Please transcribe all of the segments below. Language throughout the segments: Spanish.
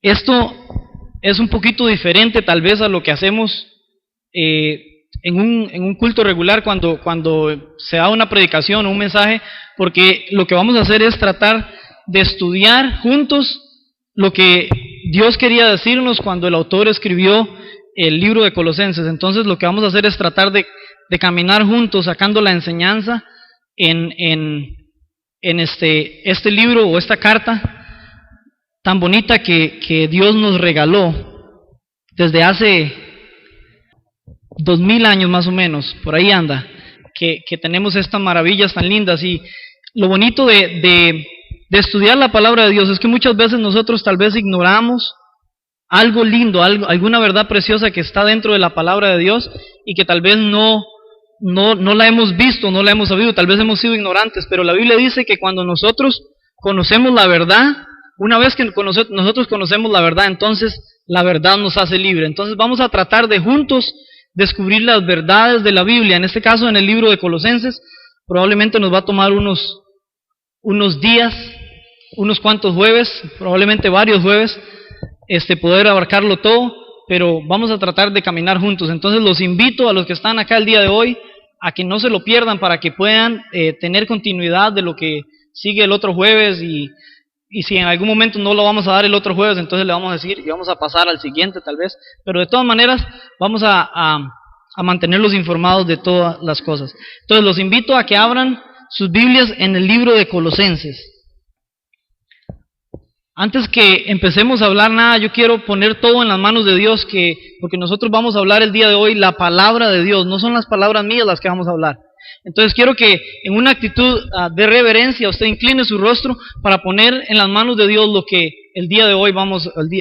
Esto es un poquito diferente tal vez a lo que hacemos en un culto regular cuando se da una predicación o un mensaje, porque lo que vamos a hacer es tratar de estudiar juntos lo que Dios quería decirnos cuando el autor escribió el libro de Colosenses. Entonces lo que vamos a hacer es tratar de caminar juntos, sacando la enseñanza en este libro o esta carta tan bonita que Dios nos regaló desde hace 2000 años más o menos, por ahí anda, que tenemos estas maravillas tan lindas. Y lo bonito de estudiar la palabra de Dios es que muchas veces nosotros tal vez ignoramos algo lindo, alguna verdad preciosa que está dentro de la palabra de Dios y que tal vez no la hemos visto, no la hemos sabido, tal vez hemos sido ignorantes, pero la Biblia dice que cuando nosotros conocemos la verdad, una vez que nosotros conocemos la verdad, entonces la verdad nos hace libre. Entonces vamos a tratar de juntos descubrir las verdades de la Biblia. En este caso, en el libro de Colosenses, probablemente nos va a tomar unos días, unos cuantos jueves, probablemente varios jueves, poder abarcarlo todo, pero vamos a tratar de caminar juntos. Entonces los invito a los que están acá el día de hoy a que no se lo pierdan para que puedan tener continuidad de lo que sigue el otro jueves, y si en algún momento no lo vamos a dar el otro jueves, entonces le vamos a decir y vamos a pasar al siguiente tal vez, pero de todas maneras vamos a mantenerlos informados de todas las cosas. Entonces los invito a que abran sus Biblias en el libro de Colosenses. Antes que empecemos a hablar nada, yo quiero poner todo en las manos de Dios, porque nosotros vamos a hablar el día de hoy la palabra de Dios, no son las palabras mías las que vamos a hablar. Entonces quiero que en una actitud de reverencia usted incline su rostro para poner en las manos de Dios lo que el día de hoy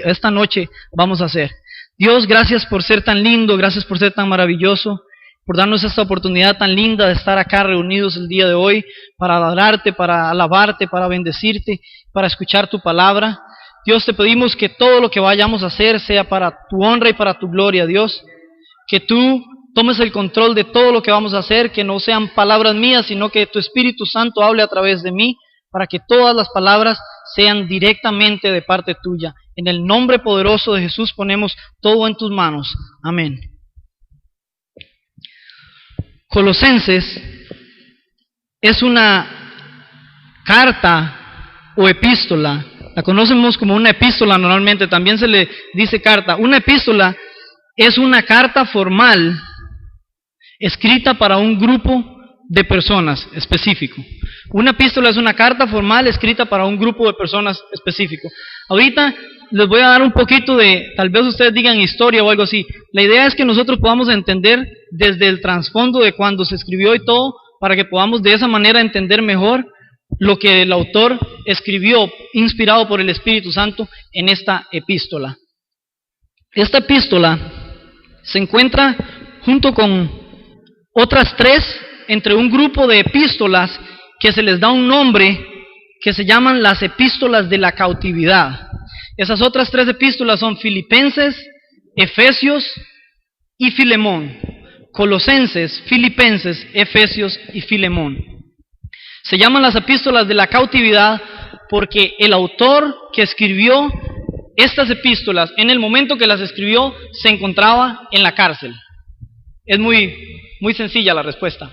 esta noche vamos a hacer. Dios, gracias por ser tan lindo, gracias por ser tan maravilloso, por darnos esta oportunidad tan linda de estar acá reunidos el día de hoy para adorarte, para alabarte, para bendecirte, para escuchar tu palabra. Dios, te pedimos que todo lo que vayamos a hacer sea para tu honra y para tu gloria, Dios. Que tú tomes el control de todo lo que vamos a hacer, que no sean palabras mías, sino que tu Espíritu Santo hable a través de mí, para que todas las palabras sean directamente de parte tuya. En el nombre poderoso de Jesús ponemos todo en tus manos. Amén. Colosenses es una carta o epístola. La conocemos como una epístola normalmente, también se le dice carta. Una epístola es una carta formal escrita para un grupo de personas específico. Una epístola es una carta formal escrita para un grupo de personas específico. Ahorita les voy a dar un poquito de, tal vez ustedes digan historia o algo así. La idea es que nosotros podamos entender desde el trasfondo de cuando se escribió y todo, para que podamos de esa manera entender mejor lo que el autor escribió, inspirado por el Espíritu Santo, en esta epístola. Esta epístola se encuentra junto con otras tres entre un grupo de epístolas que se les da un nombre que se llaman las epístolas de la cautividad. Esas otras tres epístolas son Filipenses, Efesios y Filemón. Colosenses, Filipenses, Efesios y Filemón. Se llaman las epístolas de la cautividad porque el autor que escribió estas epístolas, en el momento que las escribió, se encontraba en la cárcel. Es muy sencilla la respuesta.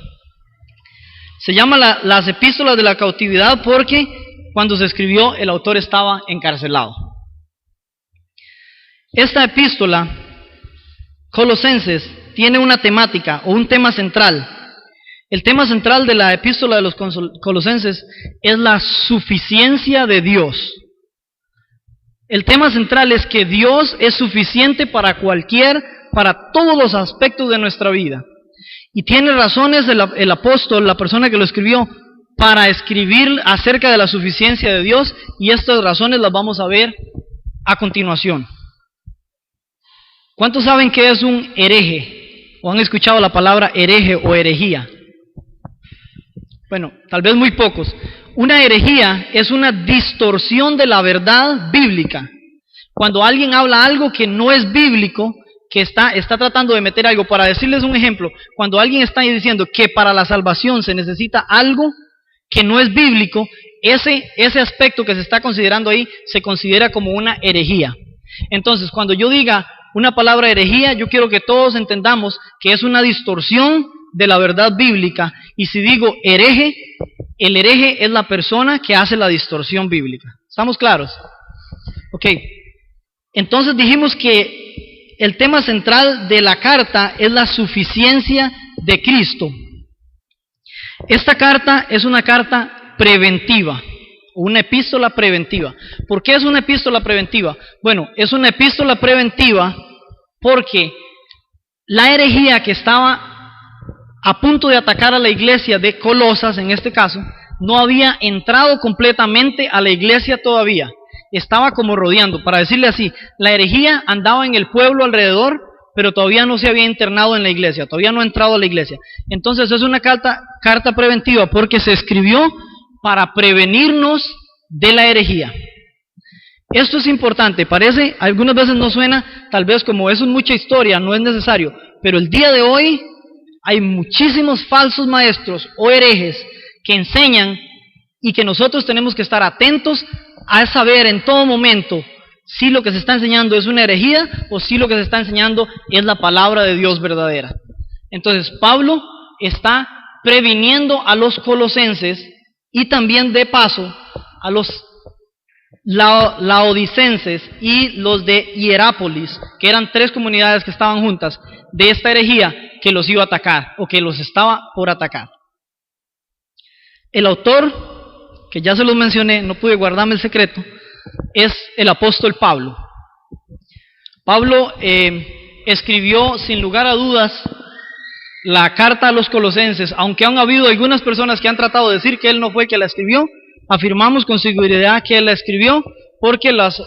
Se llama las epístolas de la cautividad porque cuando se escribió el autor estaba encarcelado. Esta epístola, Colosenses, tiene una temática o un tema central. El tema central de la epístola de los Colosenses es la suficiencia de Dios. El tema central es que Dios es suficiente para todos los aspectos de nuestra vida. Y tiene razones el apóstol, la persona que lo escribió, para escribir acerca de la suficiencia de Dios, y estas razones las vamos a ver a continuación. ¿Cuántos saben qué es un hereje? ¿O han escuchado la palabra hereje o herejía? Bueno, tal vez muy pocos. Una herejía es una distorsión de la verdad bíblica. Cuando alguien habla algo que no es bíblico, que está tratando de meter algo. Para decirles un ejemplo, cuando alguien está diciendo que para la salvación se necesita algo que no es bíblico, ese aspecto que se está considerando ahí se considera como una herejía. Entonces, cuando yo diga una palabra herejía, yo quiero que todos entendamos que es una distorsión de la verdad bíblica. Y si digo hereje, el hereje es la persona que hace la distorsión bíblica. ¿Estamos claros? Ok. Entonces dijimos que el tema central de la carta es la suficiencia de Cristo. Esta carta es una carta preventiva, una epístola preventiva. ¿Por qué es una epístola preventiva? Bueno, es una epístola preventiva porque la herejía que estaba a punto de atacar a la iglesia de Colosas, en este caso, no había entrado completamente a la iglesia todavía. Estaba como rodeando, para decirle así, la herejía andaba en el pueblo alrededor, pero todavía no se había internado en la iglesia, todavía no ha entrado a la iglesia. Entonces es una carta preventiva porque se escribió para prevenirnos de la herejía. Esto es importante, parece, algunas veces no suena, tal vez como eso es mucha historia, no es necesario, pero el día de hoy hay muchísimos falsos maestros o herejes que enseñan y que nosotros tenemos que estar atentos a saber en todo momento si lo que se está enseñando es una herejía o si lo que se está enseñando es la palabra de Dios verdadera. Entonces Pablo está previniendo a los colosenses y también de paso a los laodicenses y los de Hierápolis, que eran 3 comunidades que estaban juntas, de esta herejía que los iba a atacar o que los estaba por atacar. El autor, que ya se los mencioné, no pude guardarme el secreto, es el apóstol Pablo. Pablo escribió sin lugar a dudas la carta a los colosenses, aunque han habido algunas personas que han tratado de decir que él no fue el que la escribió. Afirmamos con seguridad que él la escribió porque las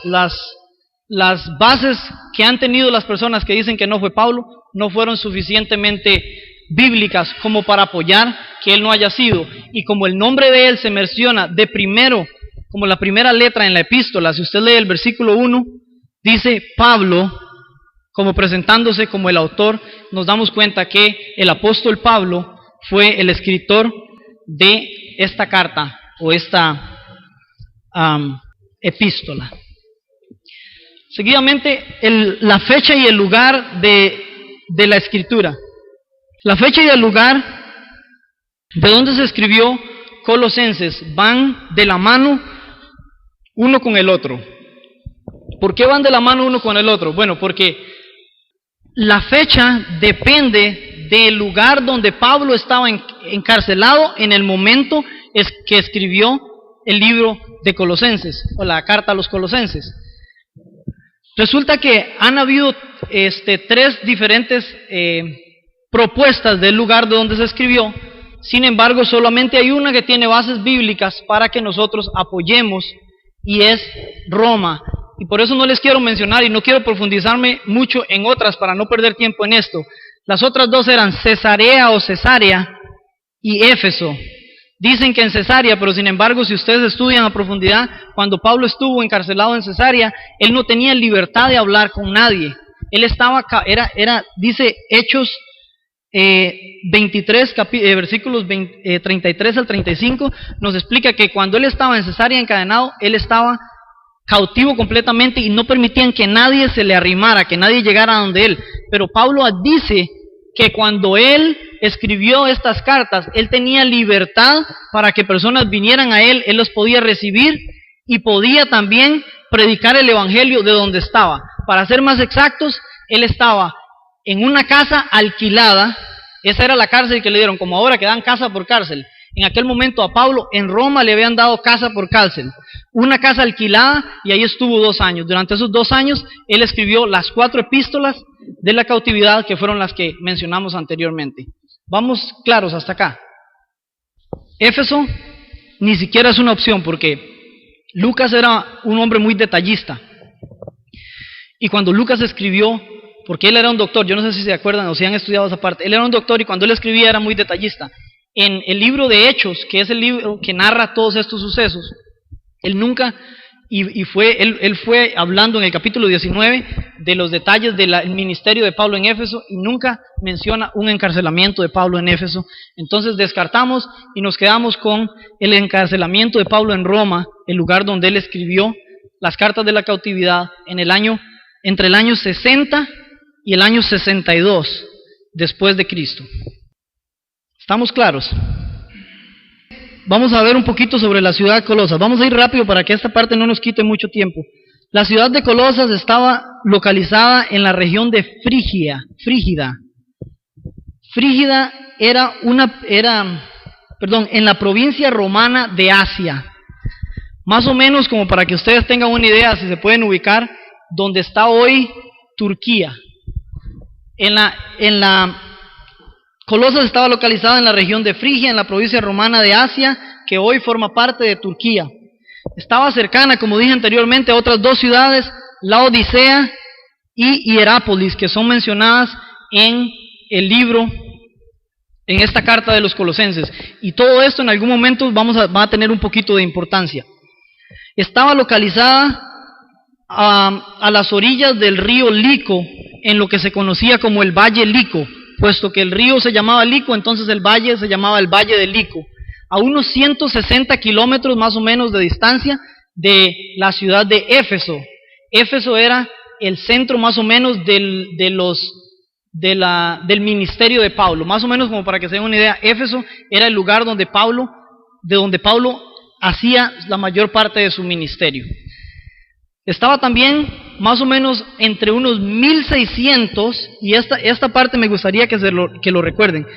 bases que han tenido las personas que dicen que no fue Pablo no fueron suficientemente bíblicas como para apoyar que él no haya sido. Y como el nombre de él se menciona de primero, como la primera letra en la epístola, si usted lee el versículo 1, dice Pablo, como presentándose como el autor, nos damos cuenta que el apóstol Pablo fue el escritor de esta carta o esta epístola. Seguidamente, la fecha y el lugar de la escritura. La fecha y el lugar de donde se escribió Colosenses van de la mano uno con el otro. ¿Por qué van de la mano uno con el otro? Bueno, porque la fecha depende del lugar donde Pablo estaba encarcelado en el momento que escribió el libro de Colosenses, o la carta a los Colosenses. Resulta que han habido 3 diferentes propuestas del lugar de donde se escribió. Sin embargo, solamente hay una que tiene bases bíblicas para que nosotros apoyemos, y es Roma. Y por eso no les quiero mencionar y no quiero profundizarme mucho en otras para no perder tiempo en esto. Las otras 2 eran Cesarea o Cesarea y Éfeso. Dicen que en Cesarea, pero sin embargo, si ustedes estudian a profundidad, cuando Pablo estuvo encarcelado en Cesarea, él no tenía libertad de hablar con nadie. Él estaba, dice Hechos 23, versículos 33 al 35, nos explica que cuando él estaba en Cesarea encadenado, él estaba cautivo completamente y no permitían que nadie se le arrimara, que nadie llegara a donde él. Pero Pablo dice que cuando él escribió estas cartas, él tenía libertad para que personas vinieran a él los podía recibir y podía también predicar el evangelio de donde estaba. Para ser más exactos, él estaba en una casa alquilada. Esa era la cárcel que le dieron, como ahora que dan casa por cárcel. En aquel momento a Pablo en Roma le habían dado casa por cárcel, una casa alquilada, y ahí estuvo 2 años. Durante esos 2 años él escribió las 4 epístolas de la cautividad, que fueron las que mencionamos anteriormente. Vamos claros hasta acá. Éfeso ni siquiera es una opción porque Lucas era un hombre muy detallista. Y cuando Lucas escribió, porque él era un doctor, yo no sé si se acuerdan o si han estudiado esa parte, él era un doctor y cuando él escribía era muy detallista. En el libro de Hechos, que es el libro que narra todos estos sucesos, él nunca, él fue hablando en el capítulo 19 de los detalles del ministerio de Pablo en Éfeso y nunca menciona un encarcelamiento de Pablo en Éfeso. Entonces descartamos y nos quedamos con el encarcelamiento de Pablo en Roma, el lugar donde él escribió las cartas de la cautividad en el año entre el año 60 y el año 62 después de Cristo. ¿Estamos claros? Vamos a ver un poquito sobre la ciudad de Colosas. Vamos a ir rápido para que esta parte no nos quite mucho tiempo. La ciudad de Colosas estaba localizada en la región de Frígida. Frígida era en la provincia romana de Asia. Más o menos como para que ustedes tengan una idea, si se pueden ubicar, donde está hoy Turquía. Colosas estaba localizada en la región de Frigia, en la provincia romana de Asia, que hoy forma parte de Turquía. Estaba cercana, como dije anteriormente, a otras dos ciudades, Laodicea y Hierápolis, que son mencionadas en el libro, en esta carta de los Colosenses. Y todo esto en algún momento va a tener un poquito de importancia. Estaba localizada a las orillas del río Lico, en lo que se conocía como el Valle Lico. Puesto que el río se llamaba Lico, entonces el valle se llamaba el Valle de Lico, a unos 160 kilómetros más o menos de distancia de la ciudad de Éfeso. Éfeso era el centro más o menos del ministerio de Pablo, más o menos como para que se den una idea. Éfeso era el lugar de donde Pablo hacía la mayor parte de su ministerio. Estaba también más o menos entre unos 1600, y esta parte me gustaría que lo recuerden,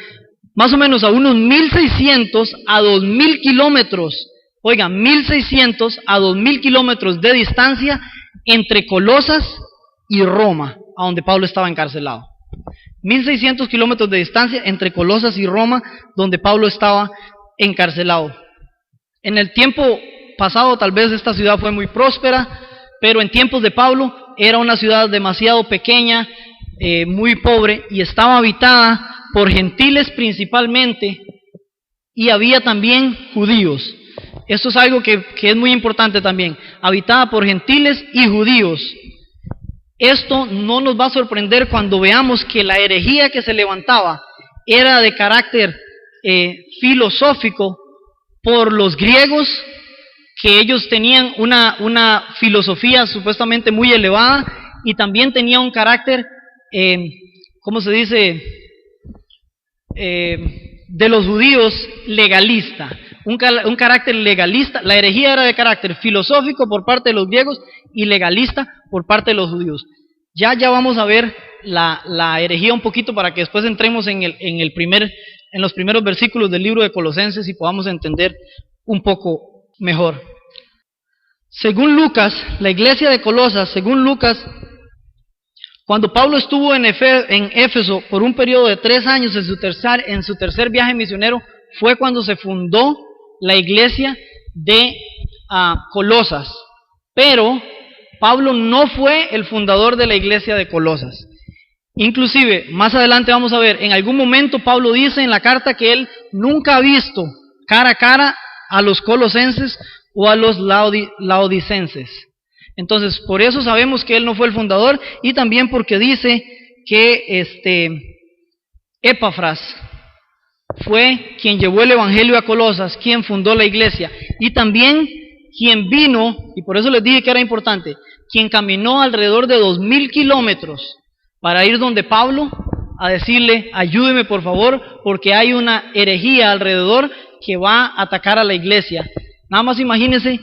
más o menos a unos 1600 a 2000 kilómetros, oigan, 1600 a 2000 kilómetros de distancia entre Colosas y Roma, a donde Pablo estaba encarcelado. 1600 kilómetros de distancia entre Colosas y Roma, donde Pablo estaba encarcelado. En el tiempo pasado tal vez esta ciudad fue muy próspera, pero en tiempos de Pablo era una ciudad demasiado pequeña, muy pobre, y estaba habitada por gentiles principalmente, y había también judíos. Esto es algo que es muy importante también, habitada por gentiles y judíos. Esto no nos va a sorprender cuando veamos que la herejía que se levantaba era de carácter filosófico por los griegos, que ellos tenían una filosofía supuestamente muy elevada, y también tenía un carácter, ¿cómo se dice?, de los judíos legalista, un carácter legalista. La herejía era de carácter filosófico por parte de los griegos y legalista por parte de los judíos. Ya vamos a ver la herejía un poquito para que después entremos en los primeros versículos del libro de Colosenses y podamos entender un poco mejor. Según Lucas, la iglesia de Colosas, según Lucas, cuando Pablo estuvo en Éfeso por un periodo de 3 años en su tercer viaje misionero, fue cuando se fundó la iglesia de Colosas. Pero Pablo no fue el fundador de la iglesia de Colosas. Inclusive, más adelante vamos a ver, en algún momento Pablo dice en la carta que él nunca ha visto cara a cara a los colosenses o a los laodicenses. Entonces, por eso sabemos que él no fue el fundador, y también porque dice que Epafras fue quien llevó el evangelio a Colosas, quien fundó la iglesia, y también quien vino, y por eso les dije que era importante, quien caminó alrededor de 2000 kilómetros para ir donde Pablo a decirle: ayúdeme por favor, porque hay una herejía alrededor que va a atacar a la iglesia. Nada más imagínense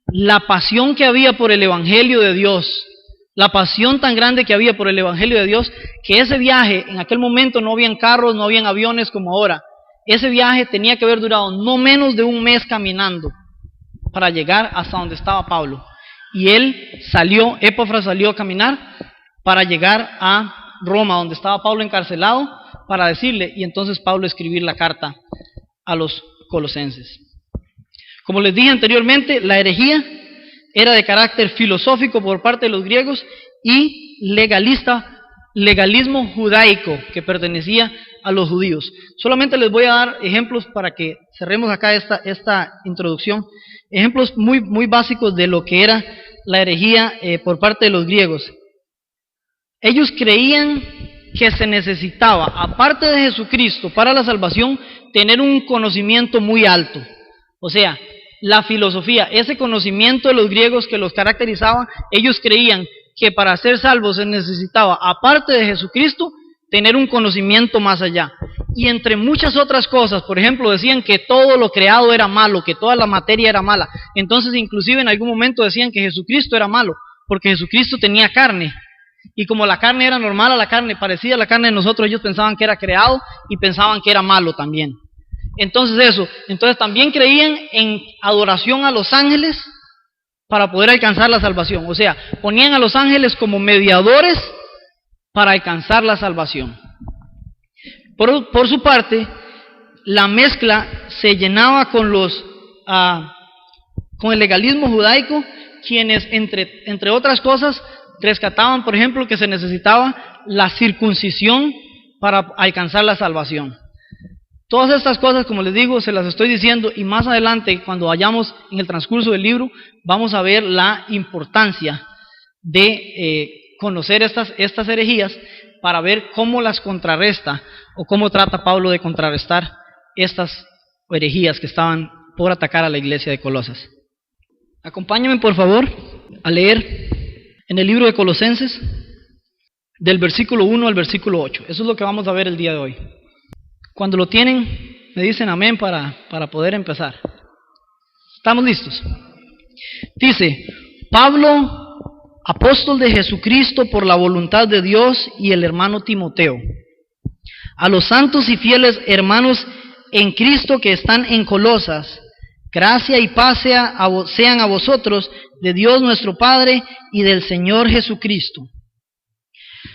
la pasión que había por el evangelio de Dios, la pasión tan grande que había por el evangelio de Dios, que ese viaje, en aquel momento no habían carros, no habían aviones como ahora. Ese viaje tenía que haber durado no menos de un mes caminando para llegar hasta donde estaba Pablo. Y Epafras salió a caminar para llegar a Roma, donde estaba Pablo encarcelado, para decirle, y entonces Pablo escribir la carta a los colosenses. Como les dije anteriormente, la herejía era de carácter filosófico por parte de los griegos y legalismo judaico, que pertenecía a los judíos. Solamente les voy a dar ejemplos para que cerremos acá esta introducción, ejemplos muy, muy básicos de lo que era la herejía por parte de los griegos. Ellos creían que se necesitaba, aparte de Jesucristo, para la salvación, tener un conocimiento muy alto. O sea, la filosofía, ese conocimiento de los griegos que los caracterizaba, ellos creían que para ser salvo se necesitaba, aparte de Jesucristo, tener un conocimiento más allá. Y entre muchas otras cosas, por ejemplo, decían que todo lo creado era malo, que toda la materia era mala. Entonces, inclusive en algún momento decían que Jesucristo era malo, porque Jesucristo tenía carne. Y como la carne era normal a la carne, parecida a la carne de nosotros, ellos pensaban que era creado y pensaban que era malo también. Entonces también creían en adoración a los ángeles para poder alcanzar la salvación. O sea, ponían a los ángeles como mediadores para alcanzar la salvación. Por su parte, la mezcla se llenaba con el legalismo judaico, quienes entre otras cosas rescataban, por ejemplo, que se necesitaba la circuncisión para alcanzar la salvación. Todas estas cosas, como les digo, se las estoy diciendo, y más adelante, cuando vayamos en el transcurso del libro, vamos a ver la importancia de conocer estas herejías para ver cómo las contrarresta o cómo trata Pablo de contrarrestar estas herejías que estaban por atacar a la iglesia de Colosas. Acompáñenme, por favor, a leer en el libro de Colosenses, del versículo 1 al versículo 8. Eso es lo que vamos a ver el día de hoy. Cuando lo tienen, me dicen amén para poder empezar. ¿Estamos listos? Dice: Pablo, apóstol de Jesucristo por la voluntad de Dios, y el hermano Timoteo, a los santos y fieles hermanos en Cristo que están en Colosas, gracia y paz sean a vosotros de Dios nuestro Padre y del Señor Jesucristo.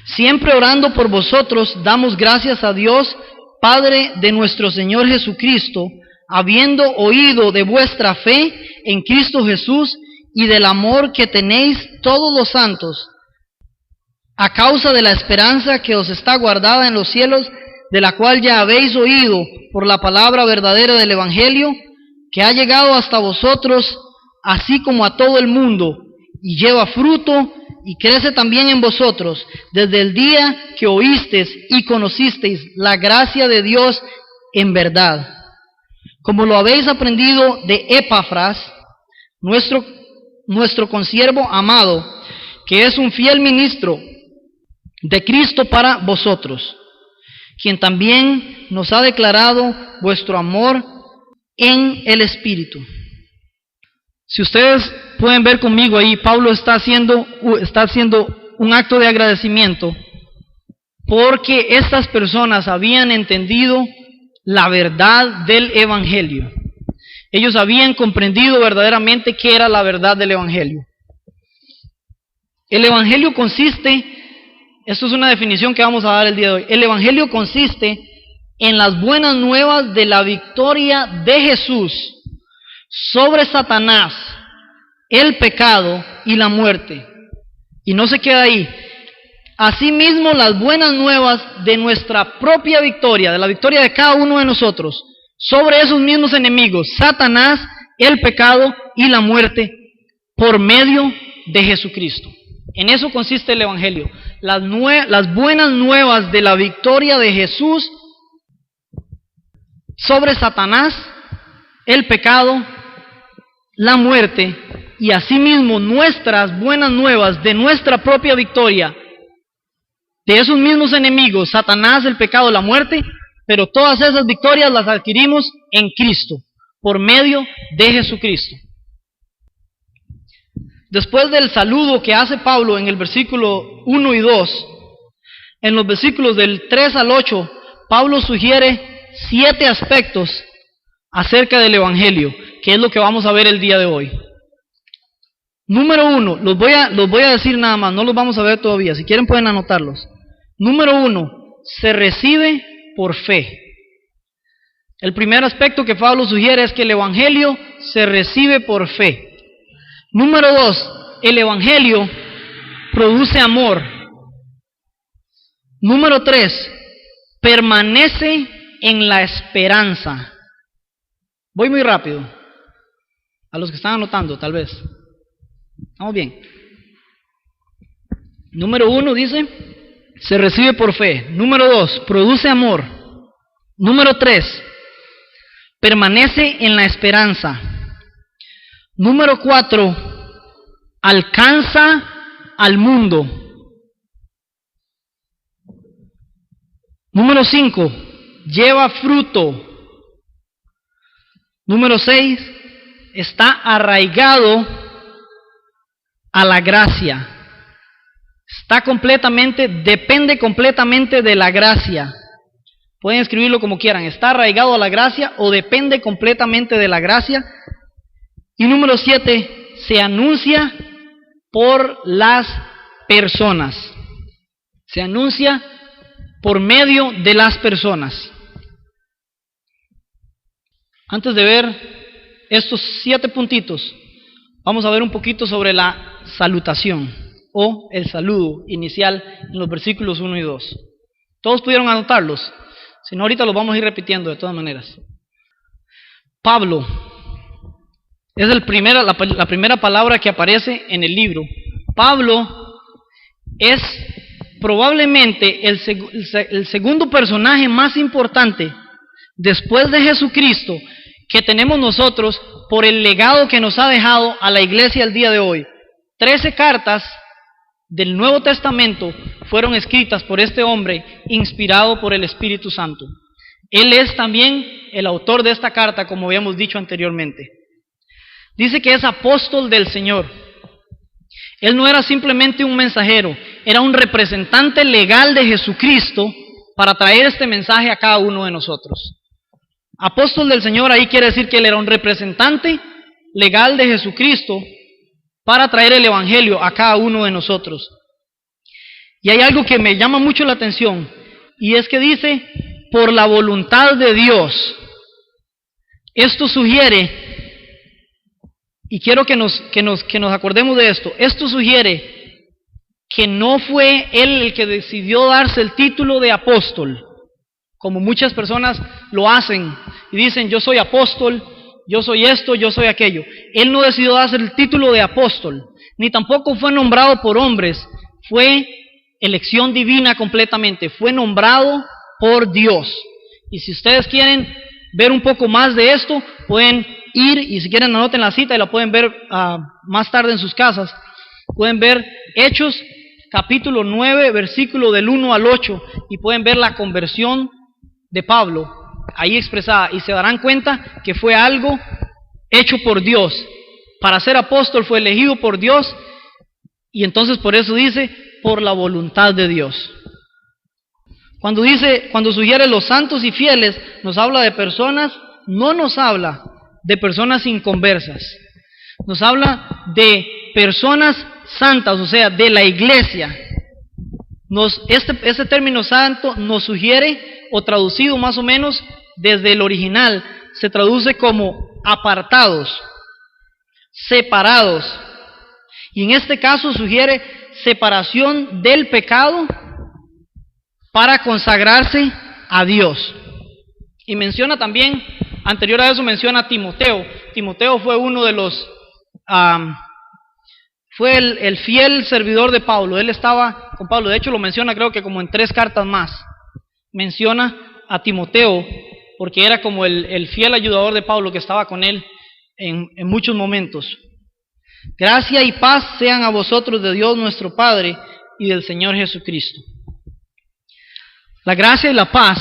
Siempre orando por vosotros, damos gracias a Dios, Padre de nuestro Señor Jesucristo, habiendo oído de vuestra fe en Cristo Jesús y del amor que tenéis todos los santos, a causa de la esperanza que os está guardada en los cielos, de la cual ya habéis oído por la palabra verdadera del Evangelio, que ha llegado hasta vosotros, así como a todo el mundo, y lleva fruto, y crece también en vosotros, desde el día que oísteis y conocisteis la gracia de Dios en verdad, como lo habéis aprendido de Epafras, nuestro consiervo amado, que es un fiel ministro de Cristo para vosotros, quien también nos ha declarado vuestro amor en el Espíritu. Si ustedes pueden ver conmigo ahí, Pablo está haciendo un acto de agradecimiento porque estas personas habían entendido la verdad del Evangelio. Ellos habían comprendido verdaderamente qué era la verdad del Evangelio. El Evangelio consiste, esto es una definición que vamos a dar el día de hoy, el Evangelio consiste en las buenas nuevas de la victoria de Jesús sobre Satanás, el pecado y la muerte. Y no se queda ahí. Asimismo, las buenas nuevas de nuestra propia victoria, de la victoria de cada uno de nosotros, sobre esos mismos enemigos, Satanás, el pecado y la muerte, por medio de Jesucristo. En eso consiste el Evangelio. Las buenas nuevas de la victoria de Jesús sobre Satanás, el pecado, la muerte, y asimismo nuestras buenas nuevas de nuestra propia victoria de esos mismos enemigos, Satanás, el pecado, la muerte, pero todas esas victorias las adquirimos en Cristo, por medio de Jesucristo. Después del saludo que hace Pablo en el versículo 1 y 2, en los versículos del 3 al 8, Pablo sugiere 7 aspectos acerca del Evangelio, que es lo que vamos a ver el día de hoy. Número 1, los voy a decir nada más, no los vamos a ver todavía, si quieren pueden anotarlos. Número 1, se recibe por fe. El primer aspecto que Pablo sugiere es que el Evangelio se recibe por fe. Número 2, el Evangelio produce amor. Número 3, permanece en la esperanza. Voy muy rápido. A los que están anotando, tal vez. Vamos bien. Número 1 dice, se recibe por fe. Número 2, produce amor. Número 3, permanece en la esperanza. Número 4, alcanza al mundo. Número 5, lleva fruto. Número 6, está arraigado a la gracia. Depende completamente de la gracia. Pueden escribirlo como quieran. Está arraigado a la gracia o depende completamente de la gracia. Y número 7, se anuncia por las personas. Se anuncia por medio de las personas. Antes de ver estos 7 puntitos, vamos a ver un poquito sobre la salutación o el saludo inicial en los versículos 1 y 2. ¿Todos pudieron anotarlos? Si no, ahorita los vamos a ir repitiendo de todas maneras. Pablo es la primera palabra que aparece en el libro. Pablo es probablemente el segundo personaje más importante después de Jesucristo que tenemos nosotros por el legado que nos ha dejado a la iglesia el día de hoy. 13 cartas del Nuevo Testamento fueron escritas por este hombre inspirado por el Espíritu Santo. Él es también el autor de esta carta, como habíamos dicho anteriormente. Dice que es apóstol del Señor. Él no era simplemente un mensajero, era un representante legal de Jesucristo para traer este mensaje a cada uno de nosotros. Apóstol del Señor, ahí quiere decir que él era un representante legal de Jesucristo para traer el Evangelio a cada uno de nosotros. Y hay algo que me llama mucho la atención, y es que dice, por la voluntad de Dios. Esto sugiere, y quiero que nos acordemos de esto, esto sugiere que no fue él el que decidió darse el título de apóstol, como muchas personas lo hacen y dicen, yo soy apóstol, yo soy esto, yo soy aquello. Él no decidió darse el título de apóstol, ni tampoco fue nombrado por hombres, fue elección divina completamente, fue nombrado por Dios. Y si ustedes quieren ver un poco más de esto, pueden ir, y si quieren anoten la cita y la pueden ver más tarde en sus casas. Pueden ver Hechos capítulo 9, versículo del 1 al 8, y pueden ver la conversión de Pablo ahí expresada, y se darán cuenta que fue algo hecho por Dios. Para ser apóstol fue elegido por Dios, y entonces por eso dice, por la voluntad de Dios. Cuando sugiere los santos y fieles, nos habla de personas, no nos habla de personas inconversas, nos habla de personas santas, o sea, de la iglesia. Este término santo nos sugiere, o traducido más o menos desde el original, se traduce como apartados, separados, y en este caso sugiere separación del pecado para consagrarse a Dios. Y menciona también, anterior a eso menciona a Timoteo. Timoteo fue uno de los, fue el fiel servidor de Pablo. Él estaba con Pablo, de hecho lo menciona creo que como en 3 cartas más. Menciona a Timoteo porque era como el fiel ayudador de Pablo que estaba con él en muchos momentos. Gracia y paz sean a vosotros de Dios nuestro Padre y del Señor Jesucristo. La gracia y la paz,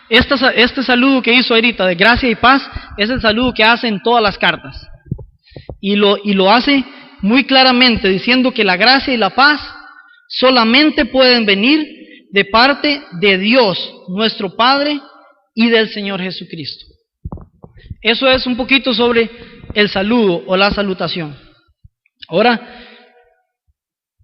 este saludo que hizo ahorita de gracia y paz, es el saludo que hace en todas las cartas. Y lo hace muy claramente, diciendo que la gracia y la paz solamente pueden venir de parte de Dios, nuestro Padre, y del Señor Jesucristo. Eso es un poquito sobre el saludo o la salutación. Ahora,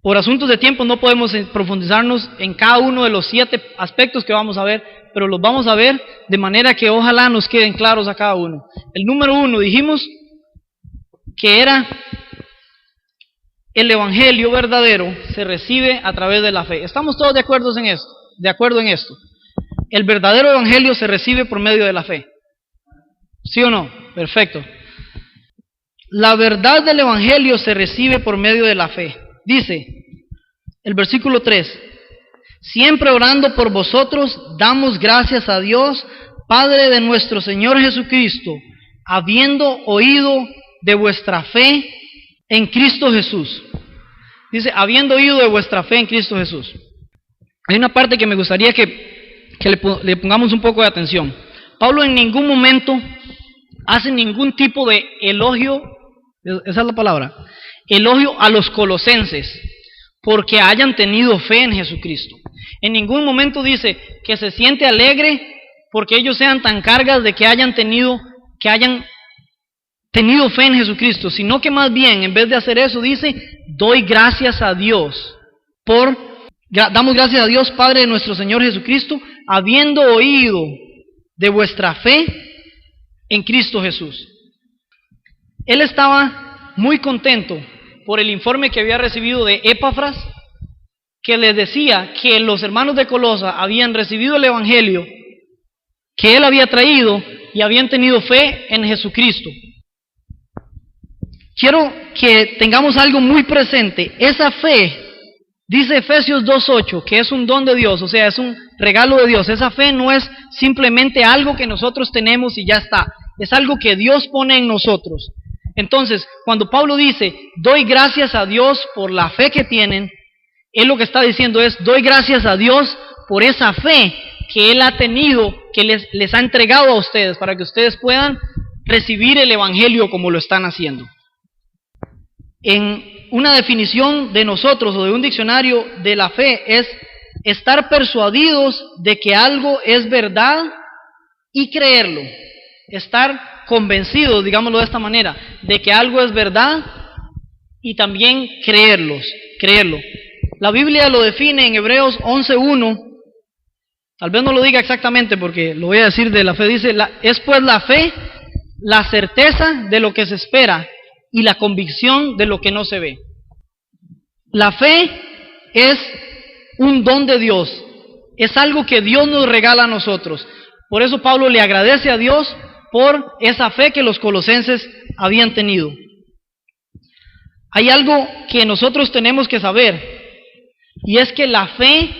por asuntos de tiempo no podemos profundizarnos en cada uno de los 7 aspectos que vamos a ver, pero los vamos a ver de manera que ojalá nos queden claros a cada uno. El número 1, dijimos que era el evangelio verdadero, se recibe a través de la fe. ¿Estamos todos de acuerdo en esto? De acuerdo en esto. El verdadero evangelio se recibe por medio de la fe. ¿Sí o no? Perfecto. La verdad del evangelio se recibe por medio de la fe. Dice el versículo 3: siempre orando por vosotros, damos gracias a Dios, Padre de nuestro Señor Jesucristo, habiendo oído de vuestra fe en Cristo Jesús. Dice, habiendo oído de vuestra fe en Cristo Jesús. Hay una parte que me gustaría que le pongamos un poco de atención. Pablo en ningún momento hace ningún tipo de elogio, esa es la palabra, elogio a los colosenses porque hayan tenido fe en Jesucristo. En ningún momento dice que se siente alegre porque ellos sean tan cargas de que hayan tenido fe en Jesucristo, sino que más bien, en vez de hacer eso, dice, doy gracias a Dios damos gracias a Dios Padre de nuestro Señor Jesucristo, habiendo oído de vuestra fe en Cristo Jesús. Él estaba muy contento por el informe que había recibido de Epafras, que les decía que los hermanos de Colosa habían recibido el Evangelio que él había traído y habían tenido fe en Jesucristo. Quiero que tengamos algo muy presente. Esa fe, dice Efesios 2:8, que es un don de Dios, o sea, es un regalo de Dios. Esa fe no es simplemente algo que nosotros tenemos y ya está. Es algo que Dios pone en nosotros. Entonces, cuando Pablo dice, doy gracias a Dios por la fe que tienen, él lo que está diciendo es, doy gracias a Dios por esa fe que Él ha tenido, que les ha entregado a ustedes, para que ustedes puedan recibir el Evangelio como lo están haciendo. En una definición de nosotros o de un diccionario de la fe es estar persuadidos de que algo es verdad y creerlo. Estar convencidos, digámoslo de esta manera, de que algo es verdad y también creerlo. La Biblia lo define en Hebreos 11:1. Tal vez no lo diga exactamente porque lo voy a decir de la fe. Dice, es pues la fe, la certeza de lo que se espera y la convicción de lo que no se ve. La fe es un don de Dios. Es algo que Dios nos regala a nosotros. Por eso Pablo le agradece a Dios por esa fe que los colosenses habían tenido. Hay algo que nosotros tenemos que saber, y es que la fe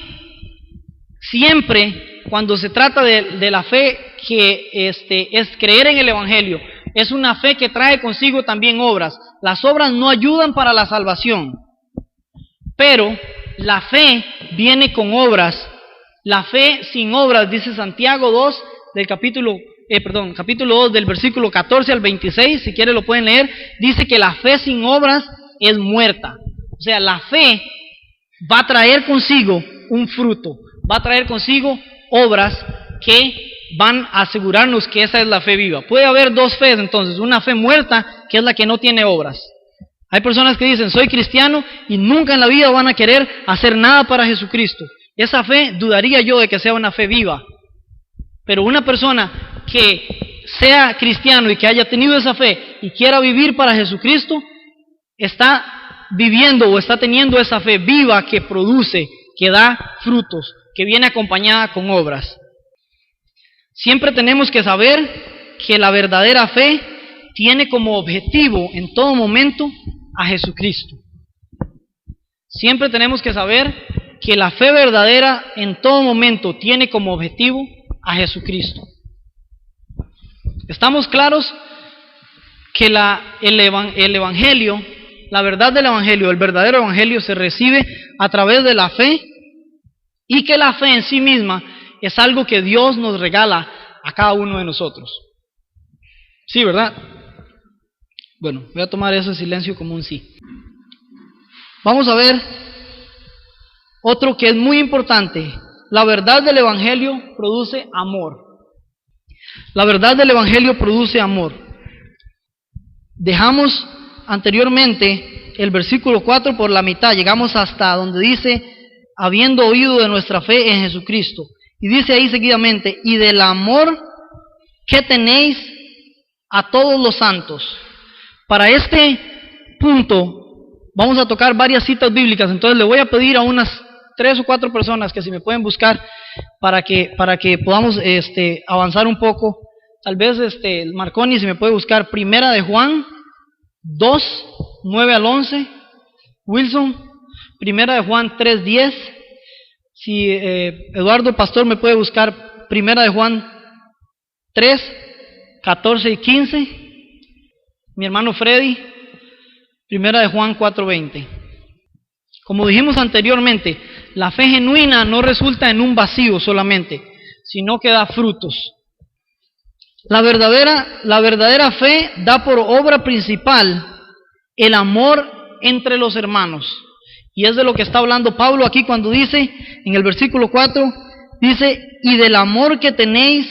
siempre, cuando se trata de la fe que es creer en el Evangelio, es una fe que trae consigo también obras. Las obras no ayudan para la salvación, pero la fe viene con obras. La fe sin obras, dice Santiago 2, del capítulo 2, del versículo 14 al 26, si quieren lo pueden leer, dice que la fe sin obras es muerta. O sea, la fe va a traer consigo un fruto, va a traer consigo obras que van a asegurarnos que esa es la fe viva. Puede haber dos fees entonces, una fe muerta que es la que no tiene obras. Hay personas que dicen, soy cristiano y nunca en la vida van a querer hacer nada para Jesucristo. Esa fe dudaría yo de que sea una fe viva. Pero una persona que sea cristiano y que haya tenido esa fe y quiera vivir para Jesucristo, está viviendo o está teniendo esa fe viva que produce, que da frutos, que viene acompañada con obras. Siempre tenemos que saber que la verdadera fe tiene como objetivo en todo momento a Jesucristo. Siempre tenemos que saber que la fe verdadera en todo momento tiene como objetivo a Jesucristo. ¿Estamos claros que el Evangelio, la verdad del Evangelio, el verdadero Evangelio se recibe a través de la fe y que la fe en sí misma es algo que Dios nos regala a cada uno de nosotros? Sí, ¿verdad? Bueno, voy a tomar ese silencio como un sí. Vamos a ver otro que es muy importante. La verdad del Evangelio produce amor. La verdad del Evangelio produce amor. Dejamos anteriormente el versículo 4 por la mitad, llegamos hasta donde dice, habiendo oído de nuestra fe en Jesucristo. Y dice ahí seguidamente, y del amor que tenéis a todos los santos. Para este punto vamos a tocar varias citas bíblicas, entonces le voy a pedir a unas 3 o 4 personas que si me pueden buscar para que podamos avanzar un poco. Tal vez Marconi si me puede buscar Primera de Juan 2, 9 al 11. Wilson, Primera de Juan 3, 10. Si Eduardo Pastor me puede buscar Primera de Juan 3, 14 y 15. Mi hermano Freddy, Primera de Juan 4, 20. Como dijimos anteriormente, la fe genuina no resulta en un vacío solamente, sino que da frutos. La verdadera fe da por obra principal el amor entre los hermanos. Y es de lo que está hablando Pablo aquí cuando dice, en el versículo 4, dice, y del amor que tenéis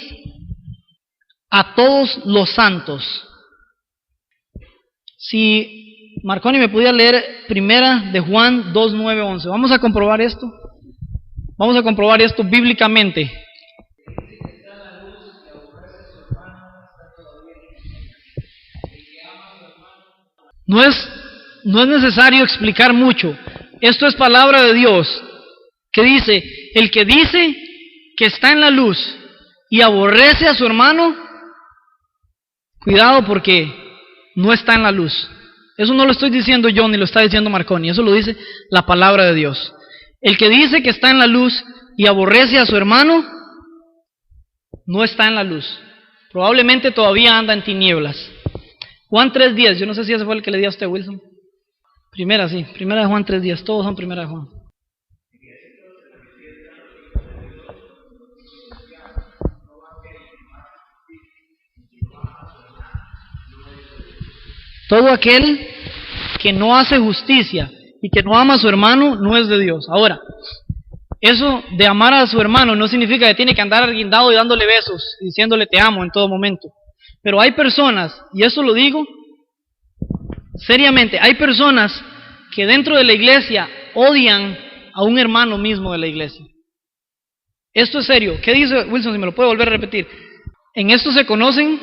a todos los santos. Si Marconi me pudiera leer primera de Juan 2, 9, 11. Vamos a comprobar esto. Vamos a comprobar esto bíblicamente. No es necesario explicar mucho. Esto es palabra de Dios, que dice, el que dice que está en la luz y aborrece a su hermano, cuidado porque no está en la luz. Eso no lo estoy diciendo yo ni lo está diciendo Marconi, eso lo dice la palabra de Dios. El que dice que está en la luz y aborrece a su hermano, no está en la luz. Probablemente todavía anda en tinieblas. Juan 3:10, yo no sé si ese fue el que le di a usted, Wilson. Primera de Juan 3:10, todos son primera de Juan. Todo aquel que no hace justicia y que no ama a su hermano no es de Dios. Ahora, eso de amar a su hermano no significa que tiene que andar guindado y dándole besos y diciéndole te amo en todo momento. Pero hay personas, y eso lo digo seriamente, hay personas que dentro de la iglesia odian a un hermano mismo de la iglesia. Esto es serio. ¿Qué dice Wilson? Si me lo puede volver a repetir. En esto se conocen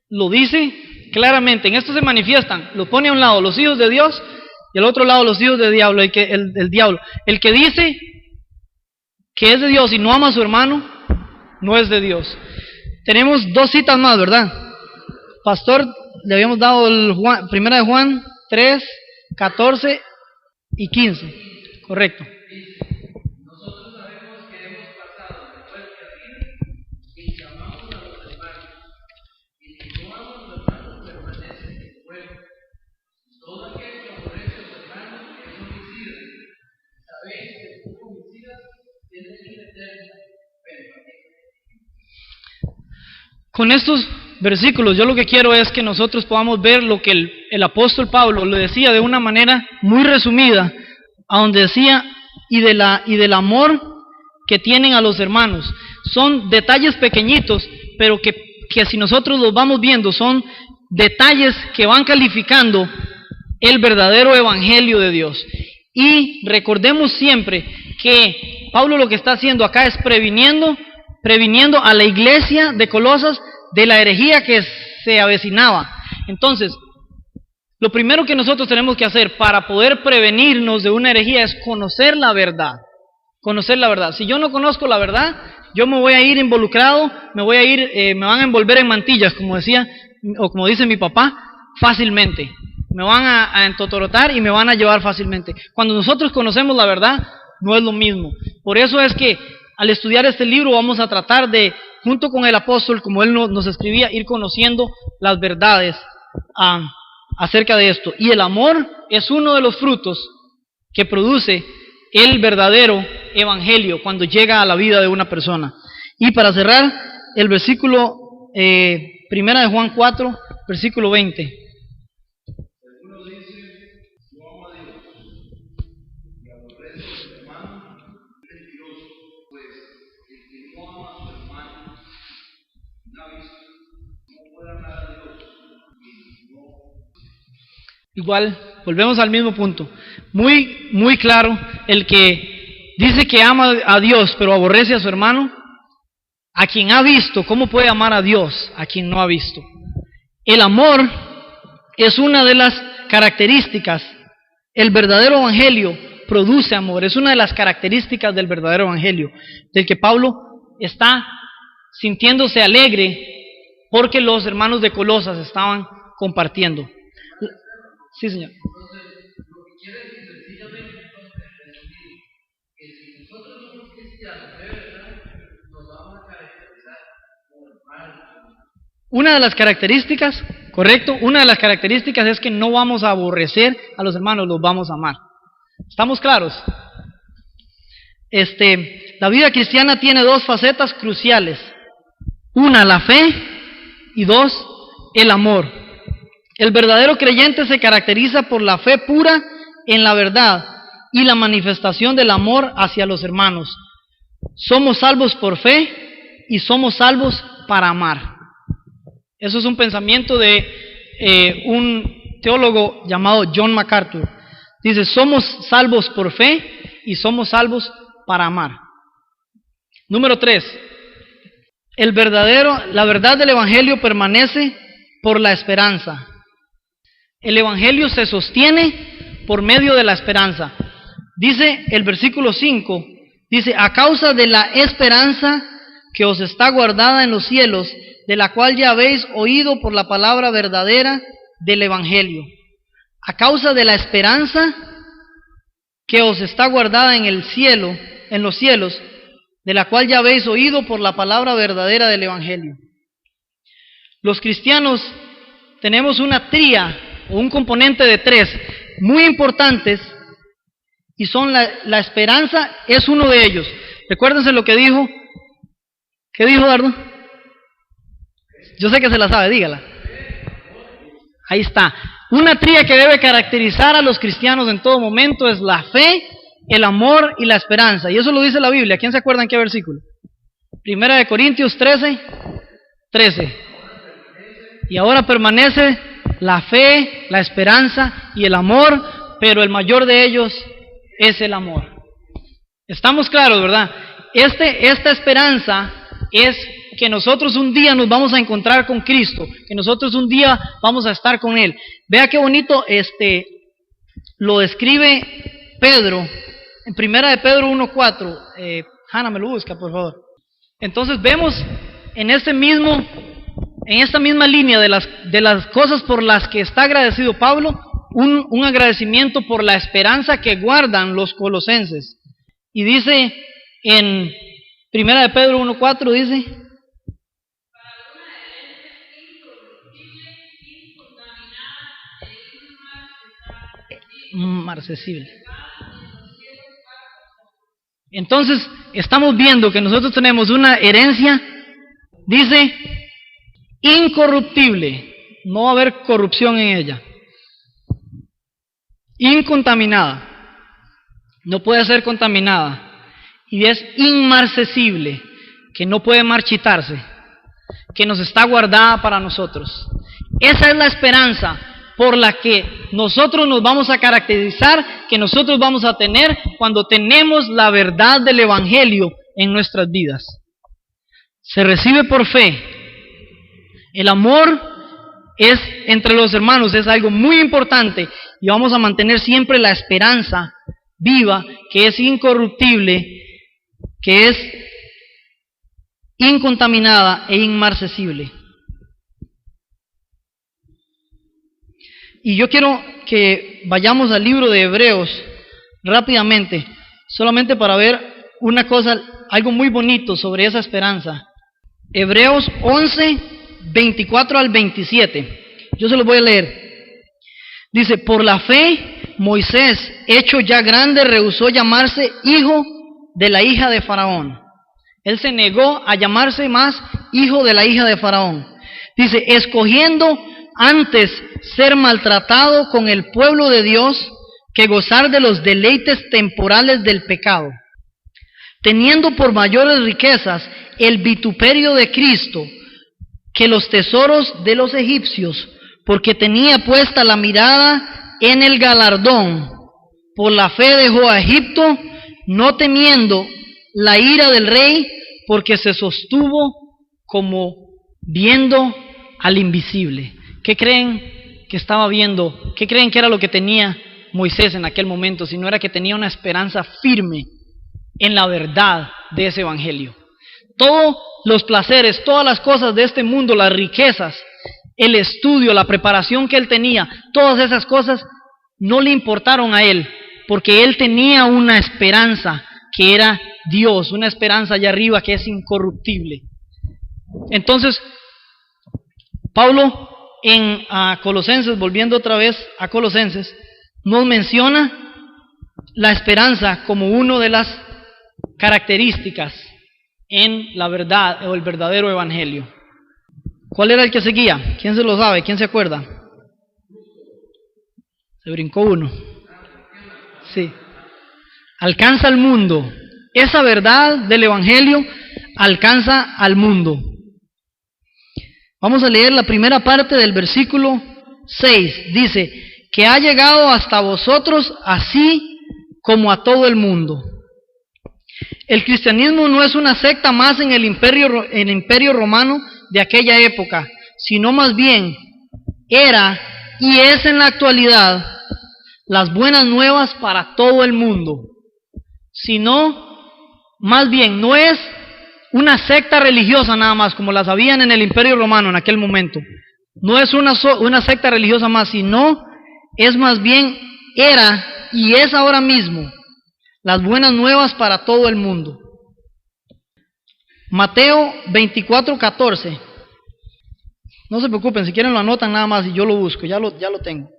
lo dice claramente, en esto se manifiestan, lo pone a un lado los hijos de Dios y al otro lado los hijos del diablo, el diablo. El que dice que es de Dios y no ama a su hermano, no es de Dios. Tenemos dos citas más, ¿verdad? Pastor, le habíamos dado primera de Juan 3, 14 y 15, correcto. Con estos versículos yo lo que quiero es que nosotros podamos ver lo que el apóstol Pablo lo decía de una manera muy resumida, a donde decía, y del amor que tienen a los hermanos. Son detalles pequeñitos, pero que si nosotros los vamos viendo, son detalles que van calificando el verdadero evangelio de Dios. Y recordemos siempre que Pablo lo que está haciendo acá es previniendo a la iglesia de Colosas de la herejía que se avecinaba. Entonces, lo primero que nosotros tenemos que hacer para poder prevenirnos de una herejía es conocer la verdad. Conocer la verdad. Si yo no conozco la verdad, yo me voy a ir involucrado, me van a envolver en mantillas, como decía, o como dice mi papá, fácilmente. Me van a entotorotar y me van a llevar fácilmente. Cuando nosotros conocemos la verdad, no es lo mismo. Por eso es que al estudiar este libro vamos a tratar de, junto con el apóstol, como él nos escribía, ir conociendo las verdades acerca de esto. Y el amor es uno de los frutos que produce el verdadero evangelio cuando llega a la vida de una persona. Y para cerrar, el versículo, primera de Juan 4, versículo 20. Igual, volvemos al mismo punto. Muy, muy claro, el que dice que ama a Dios pero aborrece a su hermano, a quien ha visto, ¿cómo puede amar a Dios a quien no ha visto? El amor es una de las características. El verdadero evangelio produce amor, es una de las características del verdadero evangelio, del que Pablo está sintiéndose alegre porque los hermanos de Colosas estaban compartiendo. Sí, señor. Entonces, lo que quiere decir sencillamente es que si nosotros somos cristianos de verdad, nos vamos a carecer Una de las características, correcto, una de las características es que no vamos a aborrecer a los hermanos, los vamos a amar. ¿Estamos claros? La vida cristiana tiene dos facetas cruciales. Una, la fe, y dos, el amor. El verdadero creyente se caracteriza por la fe pura en la verdad y la manifestación del amor hacia los hermanos. Somos salvos por fe y somos salvos para amar. Eso es un pensamiento de un teólogo llamado John MacArthur. Dice, somos salvos por fe y somos salvos para amar. Número 3. La verdad del Evangelio permanece por la esperanza. El Evangelio se sostiene por medio de la esperanza. Dice el versículo 5, dice, a causa de la esperanza que os está guardada en los cielos, de la cual ya habéis oído por la palabra verdadera del Evangelio. A causa de la esperanza que os está guardada en el cielo, en los cielos, de la cual ya habéis oído por la palabra verdadera del Evangelio. Los cristianos tenemos una tría o un componente de 3 muy importantes y son la esperanza es uno de ellos. Recuérdense lo que dijo. ¿Qué dijo, Dardo? Yo sé que se la sabe, dígala. Ahí está. Una tría que debe caracterizar a los cristianos en todo momento es la fe, el amor y la esperanza. Y eso lo dice la Biblia. ¿Quién se acuerda en qué versículo? 1 Corintios 13. Y ahora permanece la fe, la esperanza y el amor, pero el mayor de ellos es el amor. Estamos claros, ¿verdad? Esta esperanza es que nosotros un día nos vamos a encontrar con Cristo, que nosotros un día vamos a estar con Él. Vea qué bonito lo describe Pedro, en 1 Pedro 1:4. Hanna, me lo busca, por favor. Entonces vemos en esta misma línea de las cosas por las que está agradecido Pablo, un agradecimiento por la esperanza que guardan los colosenses. Y dice en 1 Pedro 1:4, dice, marcesible. Entonces estamos viendo que nosotros tenemos una herencia, dice, incorruptible, no va a haber corrupción en ella, incontaminada, no puede ser contaminada, y es inmarcesible, que no puede marchitarse, que nos está guardada para nosotros. Esa es la esperanza por la que nosotros nos vamos a caracterizar, que nosotros vamos a tener cuando tenemos la verdad del Evangelio en nuestras vidas. Se recibe por fe. El amor es entre los hermanos, es algo muy importante, y vamos a mantener siempre la esperanza viva, que es incorruptible, que es incontaminada e inmarcesible. Y yo quiero que vayamos al libro de Hebreos rápidamente, solamente para ver una cosa, algo muy bonito sobre esa esperanza. Hebreos 11, 24 al 27. Yo se los voy a leer. Dice, por la fe, Moisés, hecho ya grande, rehusó llamarse hijo de la hija de Faraón. Él se negó a llamarse más hijo de la hija de Faraón. Dice, escogiendo antes ser maltratado con el pueblo de Dios que gozar de los deleites temporales del pecado, teniendo por mayores riquezas el vituperio de Cristo que los tesoros de los egipcios, porque tenía puesta la mirada en el galardón. Por la fe dejó a Egipto, no temiendo la ira del rey, porque se sostuvo como viendo al invisible. ¿Qué creen que estaba viendo? ¿Qué creen que era lo que tenía Moisés en aquel momento? Si no era que tenía una esperanza firme en la verdad de ese evangelio. Todos los placeres, todas las cosas de este mundo, las riquezas, el estudio, la preparación que él tenía, todas esas cosas no le importaron a él, porque él tenía una esperanza que era Dios, una esperanza allá arriba que es incorruptible. Entonces, Pablo en Colosenses, volviendo otra vez a Colosenses, nos menciona la esperanza como una de las características en la verdad o el verdadero evangelio. ¿Cuál era el que seguía? ¿Quién se lo sabe? ¿Quién se acuerda? Se brincó uno. Sí. Alcanza al mundo. Esa verdad del evangelio alcanza al mundo. Vamos a leer la primera parte del versículo 6. Dice, que ha llegado hasta vosotros así como a todo el mundo. El cristianismo no es una secta más en el imperio romano de aquella época, sino más bien era y es en la actualidad las buenas nuevas para todo el mundo. Sino, más bien, no es una secta religiosa nada más, como las habían en el imperio romano en aquel momento. No es una secta religiosa más, sino es más bien, era y es ahora mismo las buenas nuevas para todo el mundo. Mateo 24:14. No se preocupen, si quieren lo anotan nada más y yo lo busco, ya lo tengo.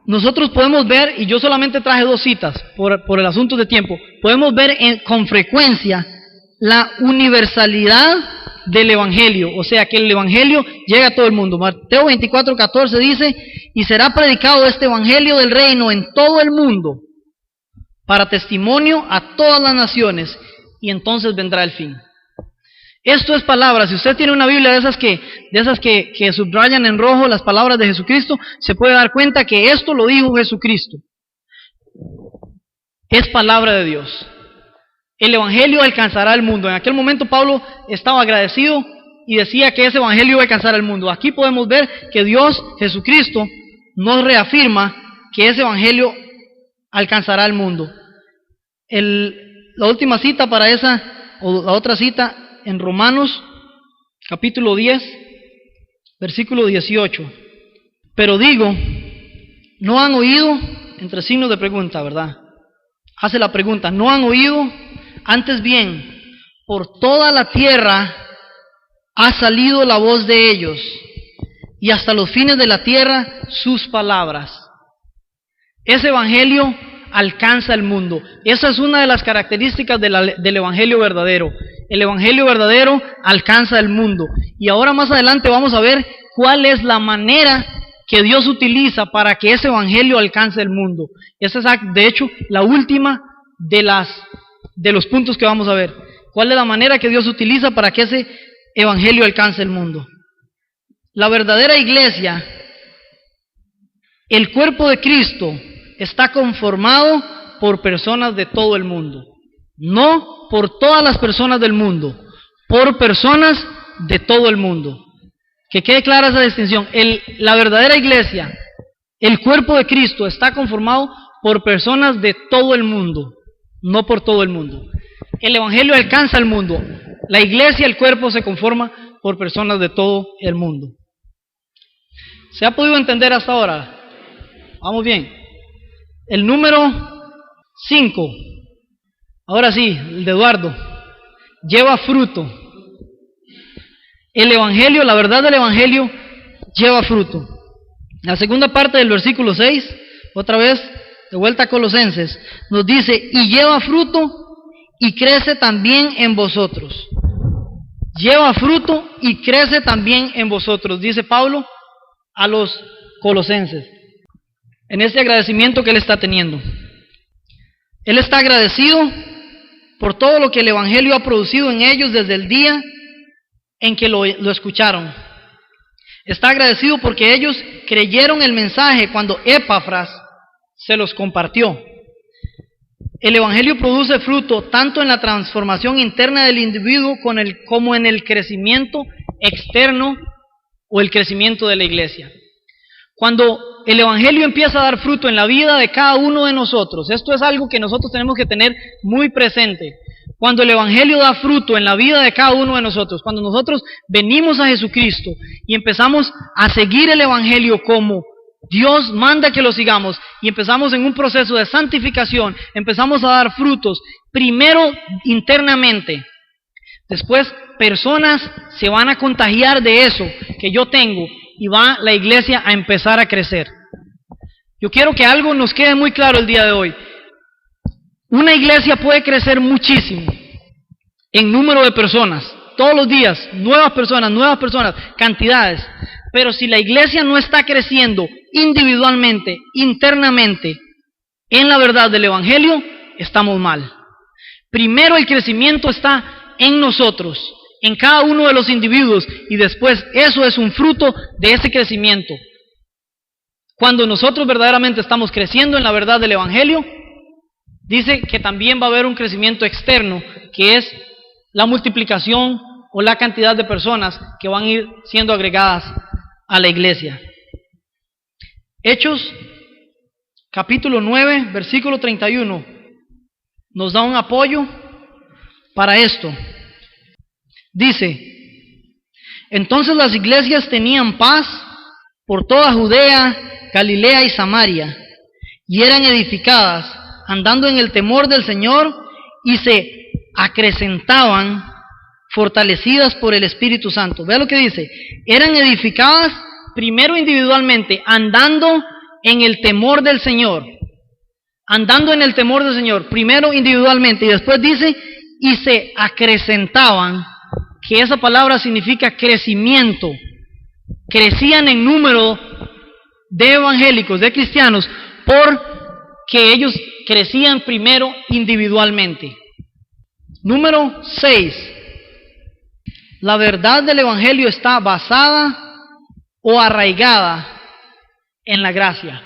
Nosotros podemos ver, y yo solamente traje 2 citas por el asunto de tiempo, podemos ver con frecuencia la universalidad del evangelio, o sea que el evangelio llega a todo el mundo. Mateo 24:14 dice, y será predicado este evangelio del reino en todo el mundo, para testimonio a todas las naciones, y entonces vendrá el fin. Esto es palabra. Si usted tiene una Biblia de esas que subrayan en rojo las palabras de Jesucristo, se puede dar cuenta que esto lo dijo Jesucristo. Es palabra de Dios. El evangelio alcanzará al mundo. En aquel momento Pablo estaba agradecido y decía que ese evangelio iba a alcanzar al mundo. Aquí podemos ver que Dios, Jesucristo, nos reafirma que ese evangelio alcanzará al mundo. La última cita para esa, o la otra cita, en Romanos, capítulo 10, versículo 18. Pero digo, ¿no han oído? Entre signos de pregunta, ¿verdad? Hace la pregunta, ¿no han oído? Antes bien, por toda la tierra ha salido la voz de ellos, y hasta los fines de la tierra sus palabras. Ese evangelio alcanza el mundo. Esa es una de las características del evangelio verdadero. El evangelio verdadero alcanza el mundo. Y ahora más adelante vamos a ver cuál es la manera que Dios utiliza para que ese evangelio alcance el mundo. Esa es, de hecho, la última de los puntos que vamos a ver. ¿Cuál es la manera que Dios utiliza para que ese evangelio alcance el mundo? La verdadera iglesia, el cuerpo de Cristo, está conformado por personas de todo el mundo. No por todas las personas del mundo, por personas de todo el mundo. Que quede clara esa distinción. La verdadera iglesia, el cuerpo de Cristo, está conformado por personas de todo el mundo, no por todo el mundo. El evangelio alcanza al mundo. La iglesia, el cuerpo, se conforma por personas de todo el mundo. ¿Se ha podido entender hasta ahora? Vamos bien. El número 5, ahora sí, el de Eduardo, lleva fruto. El evangelio, la verdad del evangelio, lleva fruto. La segunda parte del versículo 6, otra vez, de vuelta a Colosenses, nos dice, y lleva fruto y crece también en vosotros. Lleva fruto y crece también en vosotros, dice Pablo a los colosenses, en este agradecimiento que él está teniendo. Él está agradecido por todo lo que el evangelio ha producido en ellos desde el día en que lo escucharon. Está agradecido porque ellos creyeron el mensaje cuando Epafras se los compartió. El evangelio produce fruto tanto en la transformación interna del individuo como en el crecimiento externo o el crecimiento de la iglesia. Cuando el evangelio empieza a dar fruto en la vida de cada uno de nosotros, esto es algo que nosotros tenemos que tener muy presente. Cuando el evangelio da fruto en la vida de cada uno de nosotros, cuando nosotros venimos a Jesucristo y empezamos a seguir el evangelio como Dios manda que lo sigamos y empezamos en un proceso de santificación, empezamos a dar frutos, primero internamente, después personas se van a contagiar de eso que yo tengo y va la iglesia a empezar a crecer. Yo quiero que algo nos quede muy claro el día de hoy. Una iglesia puede crecer muchísimo en número de personas, todos los días, nuevas personas, cantidades. Pero si la iglesia no está creciendo individualmente, internamente, en la verdad del Evangelio, estamos mal. Primero el crecimiento está en nosotros, en cada uno de los individuos, y después eso es un fruto de ese crecimiento. Cuando nosotros verdaderamente estamos creciendo en la verdad del Evangelio, dice que también va a haber un crecimiento externo, que es la multiplicación o la cantidad de personas que van a ir siendo agregadas a la iglesia. Hechos, capítulo 9, versículo 31, nos da un apoyo para esto. Dice: entonces las iglesias tenían paz por toda Judea, Galilea y Samaria, y eran edificadas, andando en el temor del Señor, y se acrecentaban, fortalecidas por el Espíritu Santo. Vea lo que dice: eran edificadas primero individualmente, andando en el temor del Señor. Andando en el temor del Señor, primero individualmente, y después dice, y se acrecentaban, que esa palabra significa crecimiento. Crecían en número de evangélicos, de cristianos, porque ellos crecían primero individualmente. Número 6. La verdad del Evangelio está basada o arraigada en la gracia.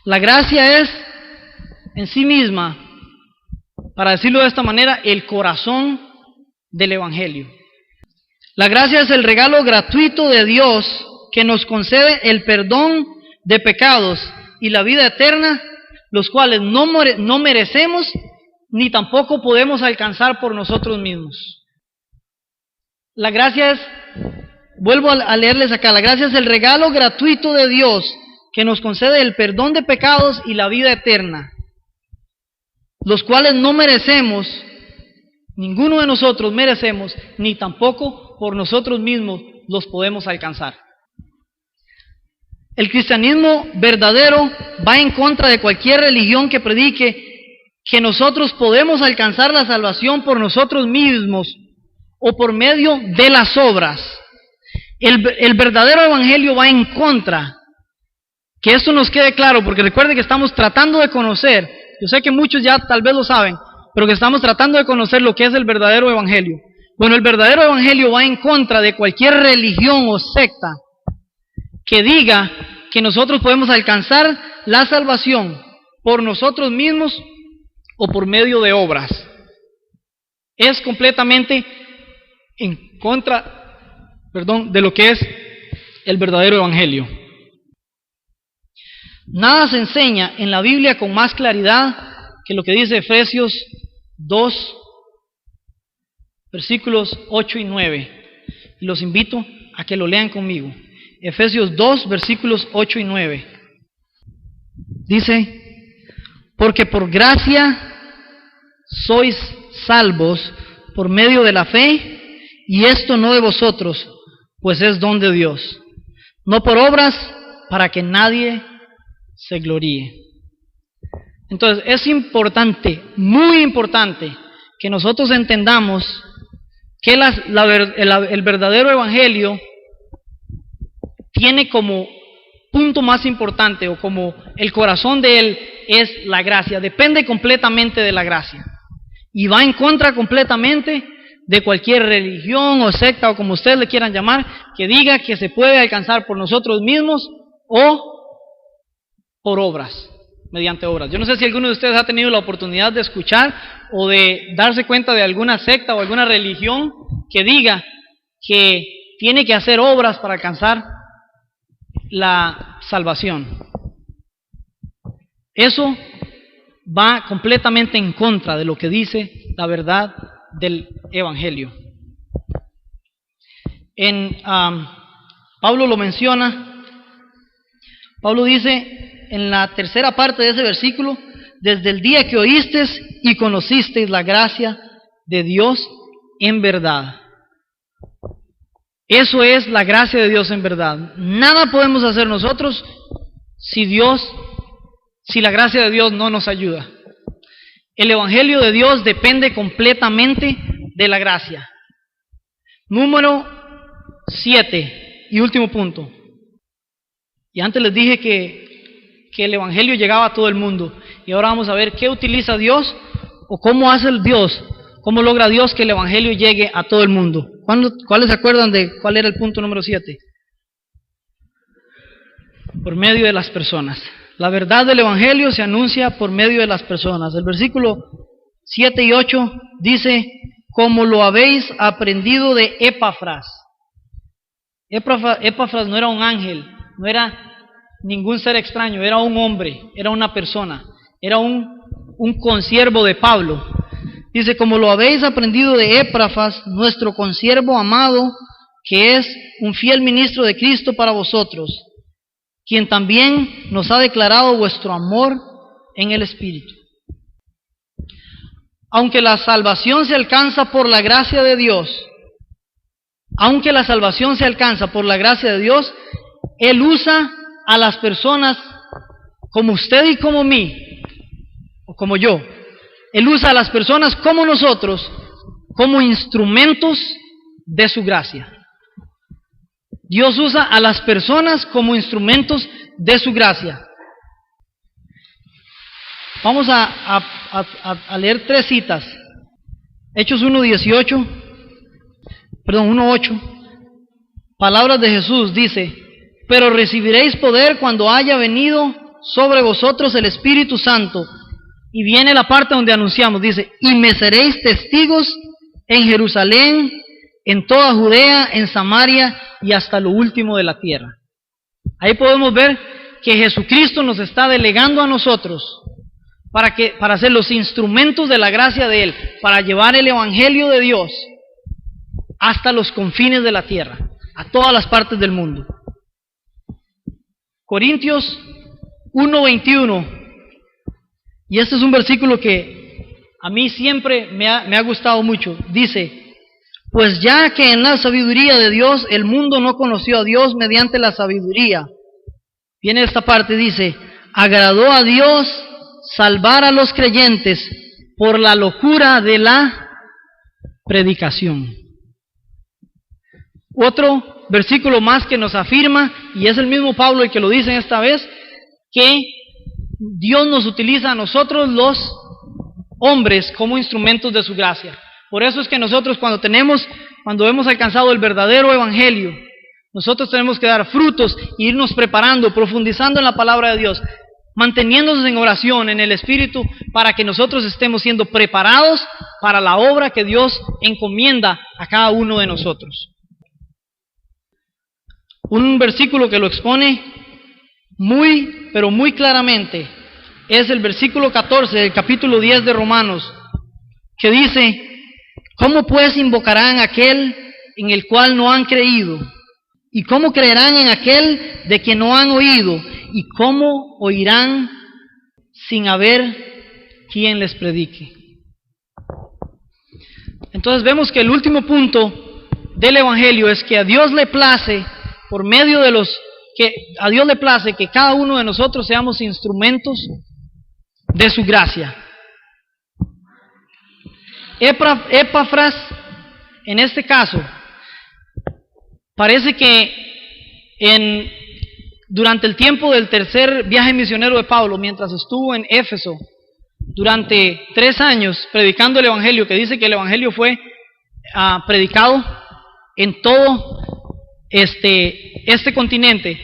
La gracia es en sí misma, para decirlo de esta manera, el corazón del Evangelio. La gracia es el regalo gratuito de Dios que nos concede el perdón de pecados y la vida eterna, los cuales no merecemos ni tampoco podemos alcanzar por nosotros mismos. La gracia es, vuelvo a leerles acá, la gracia es el regalo gratuito de Dios que nos concede el perdón de pecados y la vida eterna, los cuales no merecemos, ninguno de nosotros merecemos, ni tampoco por nosotros mismos los podemos alcanzar. El cristianismo verdadero va en contra de cualquier religión que predique que nosotros podemos alcanzar la salvación por nosotros mismos o por medio de las obras. El verdadero evangelio va en contra. Que esto nos quede claro, porque recuerde que estamos tratando de conocer, yo sé que muchos ya tal vez lo saben, pero que estamos tratando de conocer lo que es el verdadero evangelio. Bueno, el verdadero evangelio va en contra de cualquier religión o secta que diga que nosotros podemos alcanzar la salvación por nosotros mismos o por medio de obras. Es completamente en contra, de lo que es el verdadero evangelio. Nada se enseña en la Biblia con más claridad que lo que dice Efesios 2, versículos 8 y 9. Y los invito a que lo lean conmigo. Efesios 2, versículos 8 y 9. Dice: porque por gracia sois salvos por medio de la fe, y esto no de vosotros, pues es don de Dios, no por obras, para que nadie se gloríe. Entonces es importante, muy importante, que nosotros entendamos que el verdadero evangelio tiene como punto más importante, o como el corazón de él es la gracia. Depende completamente de la gracia y va en contra completamente de cualquier religión o secta, o como ustedes le quieran llamar, que diga que se puede alcanzar por nosotros mismos o por obras, mediante obras. Yo no sé si alguno de ustedes ha tenido la oportunidad de escuchar o de darse cuenta de alguna secta o alguna religión que diga que tiene que hacer obras para alcanzar la salvación. Eso va completamente en contra de lo que dice la verdad del Evangelio. Pablo lo menciona. Pablo dice en la tercera parte de ese versículo: desde el día que oísteis y conocisteis la gracia de Dios en verdad. Eso es la gracia de Dios en verdad. Nada podemos hacer nosotros si la gracia de Dios no nos ayuda. El Evangelio de Dios depende completamente de la gracia. Número 7 y último punto. Y antes les dije que el Evangelio llegaba a todo el mundo. Y ahora vamos a ver qué utiliza Dios o cómo hace el Dios, cómo logra Dios que el Evangelio llegue a todo el mundo. ¿Cuáles se acuerdan de cuál era el punto número 7? Por medio de las personas. La verdad del Evangelio se anuncia por medio de las personas. El versículo 7 y 8 dice, como lo habéis aprendido de Epafras. Epafras no era un ángel, no era ningún ser extraño, era un hombre, era una persona, era un consiervo de Pablo. Dice, como lo habéis aprendido de Epafras, nuestro consiervo amado, que es un fiel ministro de Cristo para vosotros, quien también nos ha declarado vuestro amor en el Espíritu. Aunque la salvación se alcanza por la gracia de Dios, Él usa a las personas como usted y como mí, o como yo. Él usa a las personas como nosotros, como instrumentos de su gracia. Dios usa a las personas como instrumentos de su gracia. Vamos a leer 3 citas. Hechos 1:8. Palabras de Jesús, dice, pero recibiréis poder cuando haya venido sobre vosotros el Espíritu Santo. Y viene la parte donde anunciamos, dice, y me seréis testigos en Jerusalén, en toda Judea, en Samaria y hasta lo último de la tierra. Ahí podemos ver que Jesucristo nos está delegando a nosotros para ser los instrumentos de la gracia de Él, para llevar el Evangelio de Dios hasta los confines de la tierra, a todas las partes del mundo. Corintios 1:21, y este es un versículo que a mí siempre me ha gustado mucho. Dice, pues ya que en la sabiduría de Dios el mundo no conoció a Dios mediante la sabiduría. Viene esta parte, dice, agradó a Dios salvar a los creyentes por la locura de la predicación. Otro versículo más que nos afirma, y es el mismo Pablo el que lo dice esta vez, que Dios nos utiliza a nosotros los hombres como instrumentos de su gracia. Por eso es que nosotros cuando hemos alcanzado el verdadero evangelio, nosotros tenemos que dar frutos e irnos preparando, profundizando en la palabra de Dios, manteniéndonos en oración, en el Espíritu, para que nosotros estemos siendo preparados para la obra que Dios encomienda a cada uno de nosotros. Un versículo que lo expone muy, pero muy claramente es el versículo 14 del capítulo 10 de Romanos, que dice, ¿cómo pues invocarán a aquel en el cual no han creído? ¿Y cómo creerán en aquel de que no han oído? ¿Y cómo oirán sin haber quien les predique? Entonces vemos que el último punto del Evangelio es que a Dios le place, a Dios le place que cada uno de nosotros seamos instrumentos de su gracia. Epafras, en este caso, parece que durante el tiempo del tercer viaje misionero de Pablo, mientras estuvo en Éfeso, durante 3 años predicando el Evangelio, que dice que el Evangelio fue predicado en todo este continente,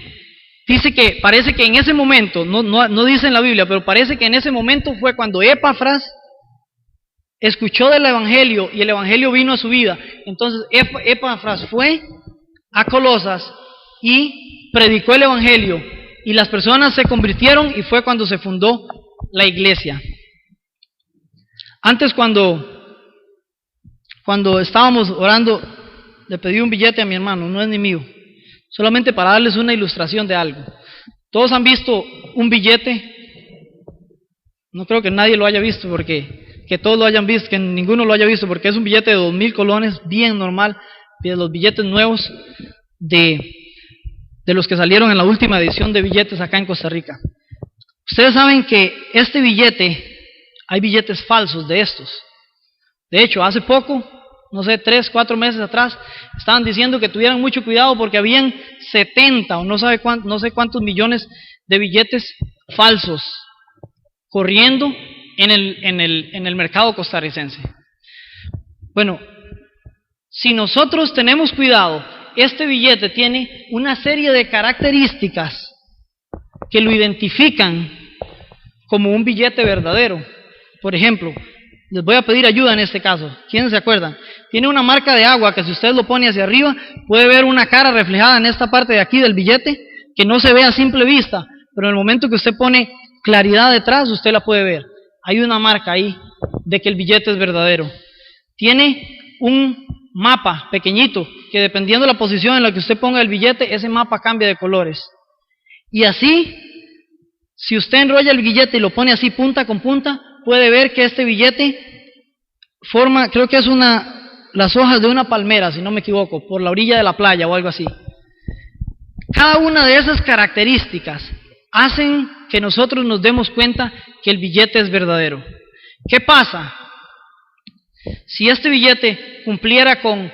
dice que parece que en ese momento, no dice en la Biblia, pero parece que en ese momento fue cuando Epafras escuchó del Evangelio y el Evangelio vino a su vida. Entonces Epafras fue a Colosas y predicó el Evangelio y las personas se convirtieron y fue cuando se fundó la iglesia. Antes cuando estábamos orando, le pedí un billete a mi hermano, no es ni mío, solamente para darles una ilustración de algo. ¿Todos han visto un billete? No creo que nadie lo haya visto porque que todos lo hayan visto, que ninguno lo haya visto, porque es un billete de 2,000 colones, bien normal, de los billetes nuevos de los que salieron en la última edición de billetes acá en Costa Rica. Ustedes saben que este billete, hay billetes falsos de estos. De hecho, hace poco, no sé, 3, 4 meses atrás, estaban diciendo que tuvieran mucho cuidado porque habían 70 o no sé cuántos millones de billetes falsos corriendo en el mercado costarricense. Bueno, si nosotros tenemos cuidado, este billete tiene una serie de características que lo identifican como un billete verdadero. Por ejemplo, les voy a pedir ayuda en este caso. ¿Quiénes se acuerdan? Tiene una marca de agua que si usted lo pone hacia arriba, puede ver una cara reflejada en esta parte de aquí del billete, que no se ve a simple vista, pero en el momento que usted pone claridad detrás, usted la puede ver. Hay una marca ahí de que el billete es verdadero. Tiene un mapa pequeñito, que dependiendo de la posición en la que usted ponga el billete, ese mapa cambia de colores. Y así, si usted enrolla el billete y lo pone así punta con punta, puede ver que este billete forma, creo que es las hojas de una palmera, si no me equivoco, por la orilla de la playa o algo así. Cada una de esas características hacen que nosotros nos demos cuenta que el billete es verdadero. ¿Qué pasa? Si este billete cumpliera con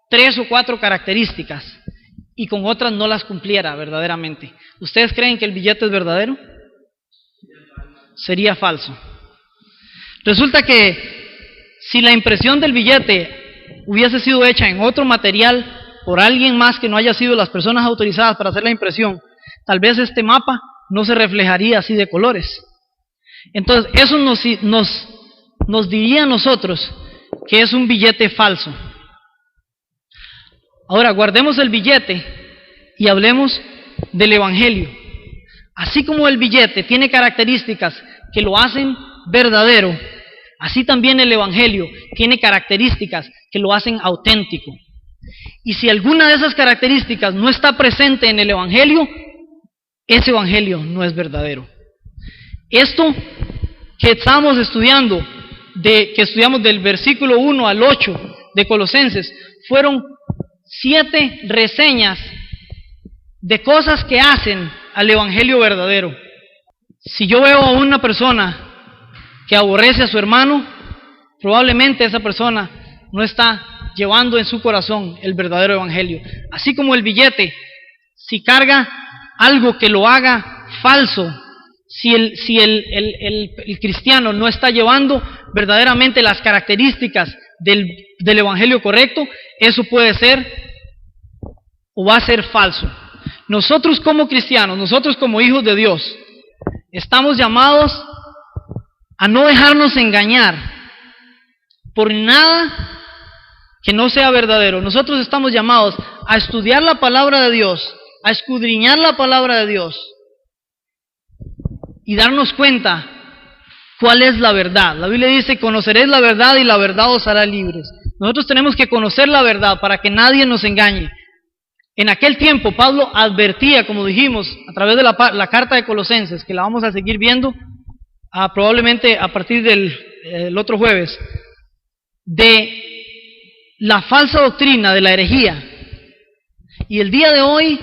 3 o 4 características y con otras no las cumpliera verdaderamente, ¿ustedes creen que el billete es verdadero? Sería falso. Resulta que si la impresión del billete hubiese sido hecha en otro material por alguien más que no haya sido las personas autorizadas para hacer la impresión, tal vez este mapa no se reflejaría así de colores. Entonces, eso nos diría a nosotros que es un billete falso. Ahora, guardemos el billete y hablemos del Evangelio. Así como el billete tiene características que lo hacen verdadero, así también el Evangelio tiene características que lo hacen auténtico. Y si alguna de esas características no está presente en el Evangelio, ese Evangelio no es verdadero. Esto que estamos estudiando, que estudiamos del versículo 1 al 8 de Colosenses, fueron 7 reseñas de cosas que hacen al Evangelio verdadero. Si yo veo a una persona que aborrece a su hermano, probablemente esa persona no está llevando en su corazón el verdadero Evangelio. Así como el billete, si carga algo que lo haga falso, si el cristiano no está llevando verdaderamente las características del Evangelio correcto, eso puede ser o va a ser falso. Nosotros como cristianos, nosotros como hijos de Dios, estamos llamados a no dejarnos engañar por nada que no sea verdadero. Nosotros estamos llamados a estudiar la palabra de Dios, a escudriñar la palabra de Dios y darnos cuenta cuál es la verdad. La Biblia dice, conoceréis la verdad y la verdad os hará libres. Nosotros tenemos que conocer la verdad para que nadie nos engañe. En aquel tiempo Pablo advertía, como dijimos, a través de la carta de Colosenses, que la vamos a seguir viendo probablemente a partir del otro jueves, de la falsa doctrina de la herejía. Y el día de hoy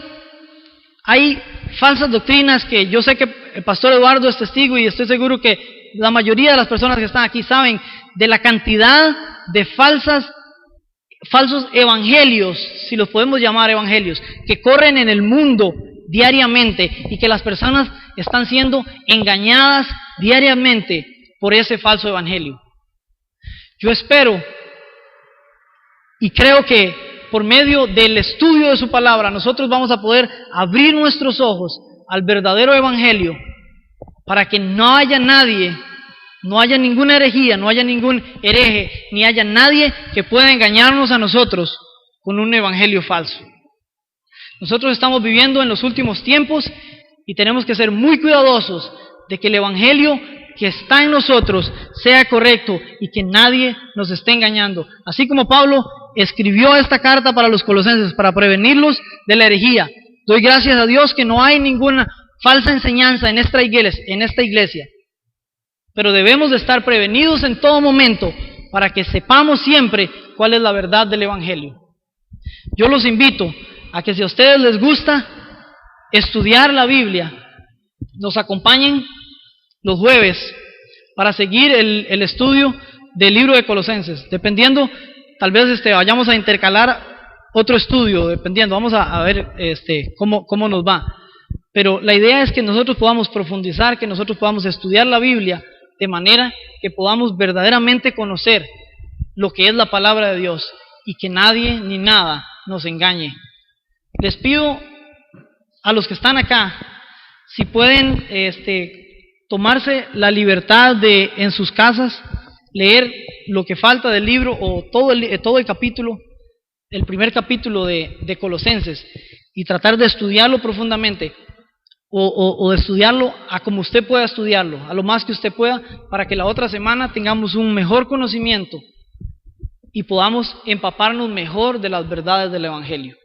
hay falsas doctrinas que yo sé que el pastor Eduardo es testigo y estoy seguro que la mayoría de las personas que están aquí saben de la cantidad de falsos evangelios, si los podemos llamar evangelios, que corren en el mundo diariamente y que las personas están siendo engañadas diariamente por ese falso evangelio. Yo espero y creo que por medio del estudio de su palabra nosotros vamos a poder abrir nuestros ojos al verdadero evangelio para que no haya nadie, no haya ninguna herejía, no haya ningún hereje, ni haya nadie que pueda engañarnos a nosotros con un evangelio falso. Nosotros estamos viviendo en los últimos tiempos y tenemos que ser muy cuidadosos de que el evangelio que está en nosotros sea correcto y que nadie nos esté engañando. Así como Pablo escribió esta carta para los colosenses para prevenirlos de la herejía, doy gracias a Dios que no hay ninguna falsa enseñanza en esta iglesia. pero debemos de estar prevenidos en todo momento para que sepamos siempre cuál es la verdad del Evangelio. Yo los invito a que si a ustedes les gusta estudiar la Biblia, nos acompañen los jueves para seguir el estudio del libro de Colosenses. Dependiendo, tal vez vayamos a intercalar otro estudio, dependiendo, vamos a ver cómo nos va. Pero la idea es que nosotros podamos profundizar, que nosotros podamos estudiar la Biblia de manera que podamos verdaderamente conocer lo que es la palabra de Dios y que nadie ni nada nos engañe. Les pido a los que están acá, si pueden tomarse la libertad de en sus casas leer lo que falta del libro o todo el capítulo, el primer capítulo de Colosenses, y tratar de estudiarlo profundamente o de estudiarlo a como usted pueda estudiarlo, a lo más que usted pueda, para que la otra semana tengamos un mejor conocimiento y podamos empaparnos mejor de las verdades del Evangelio.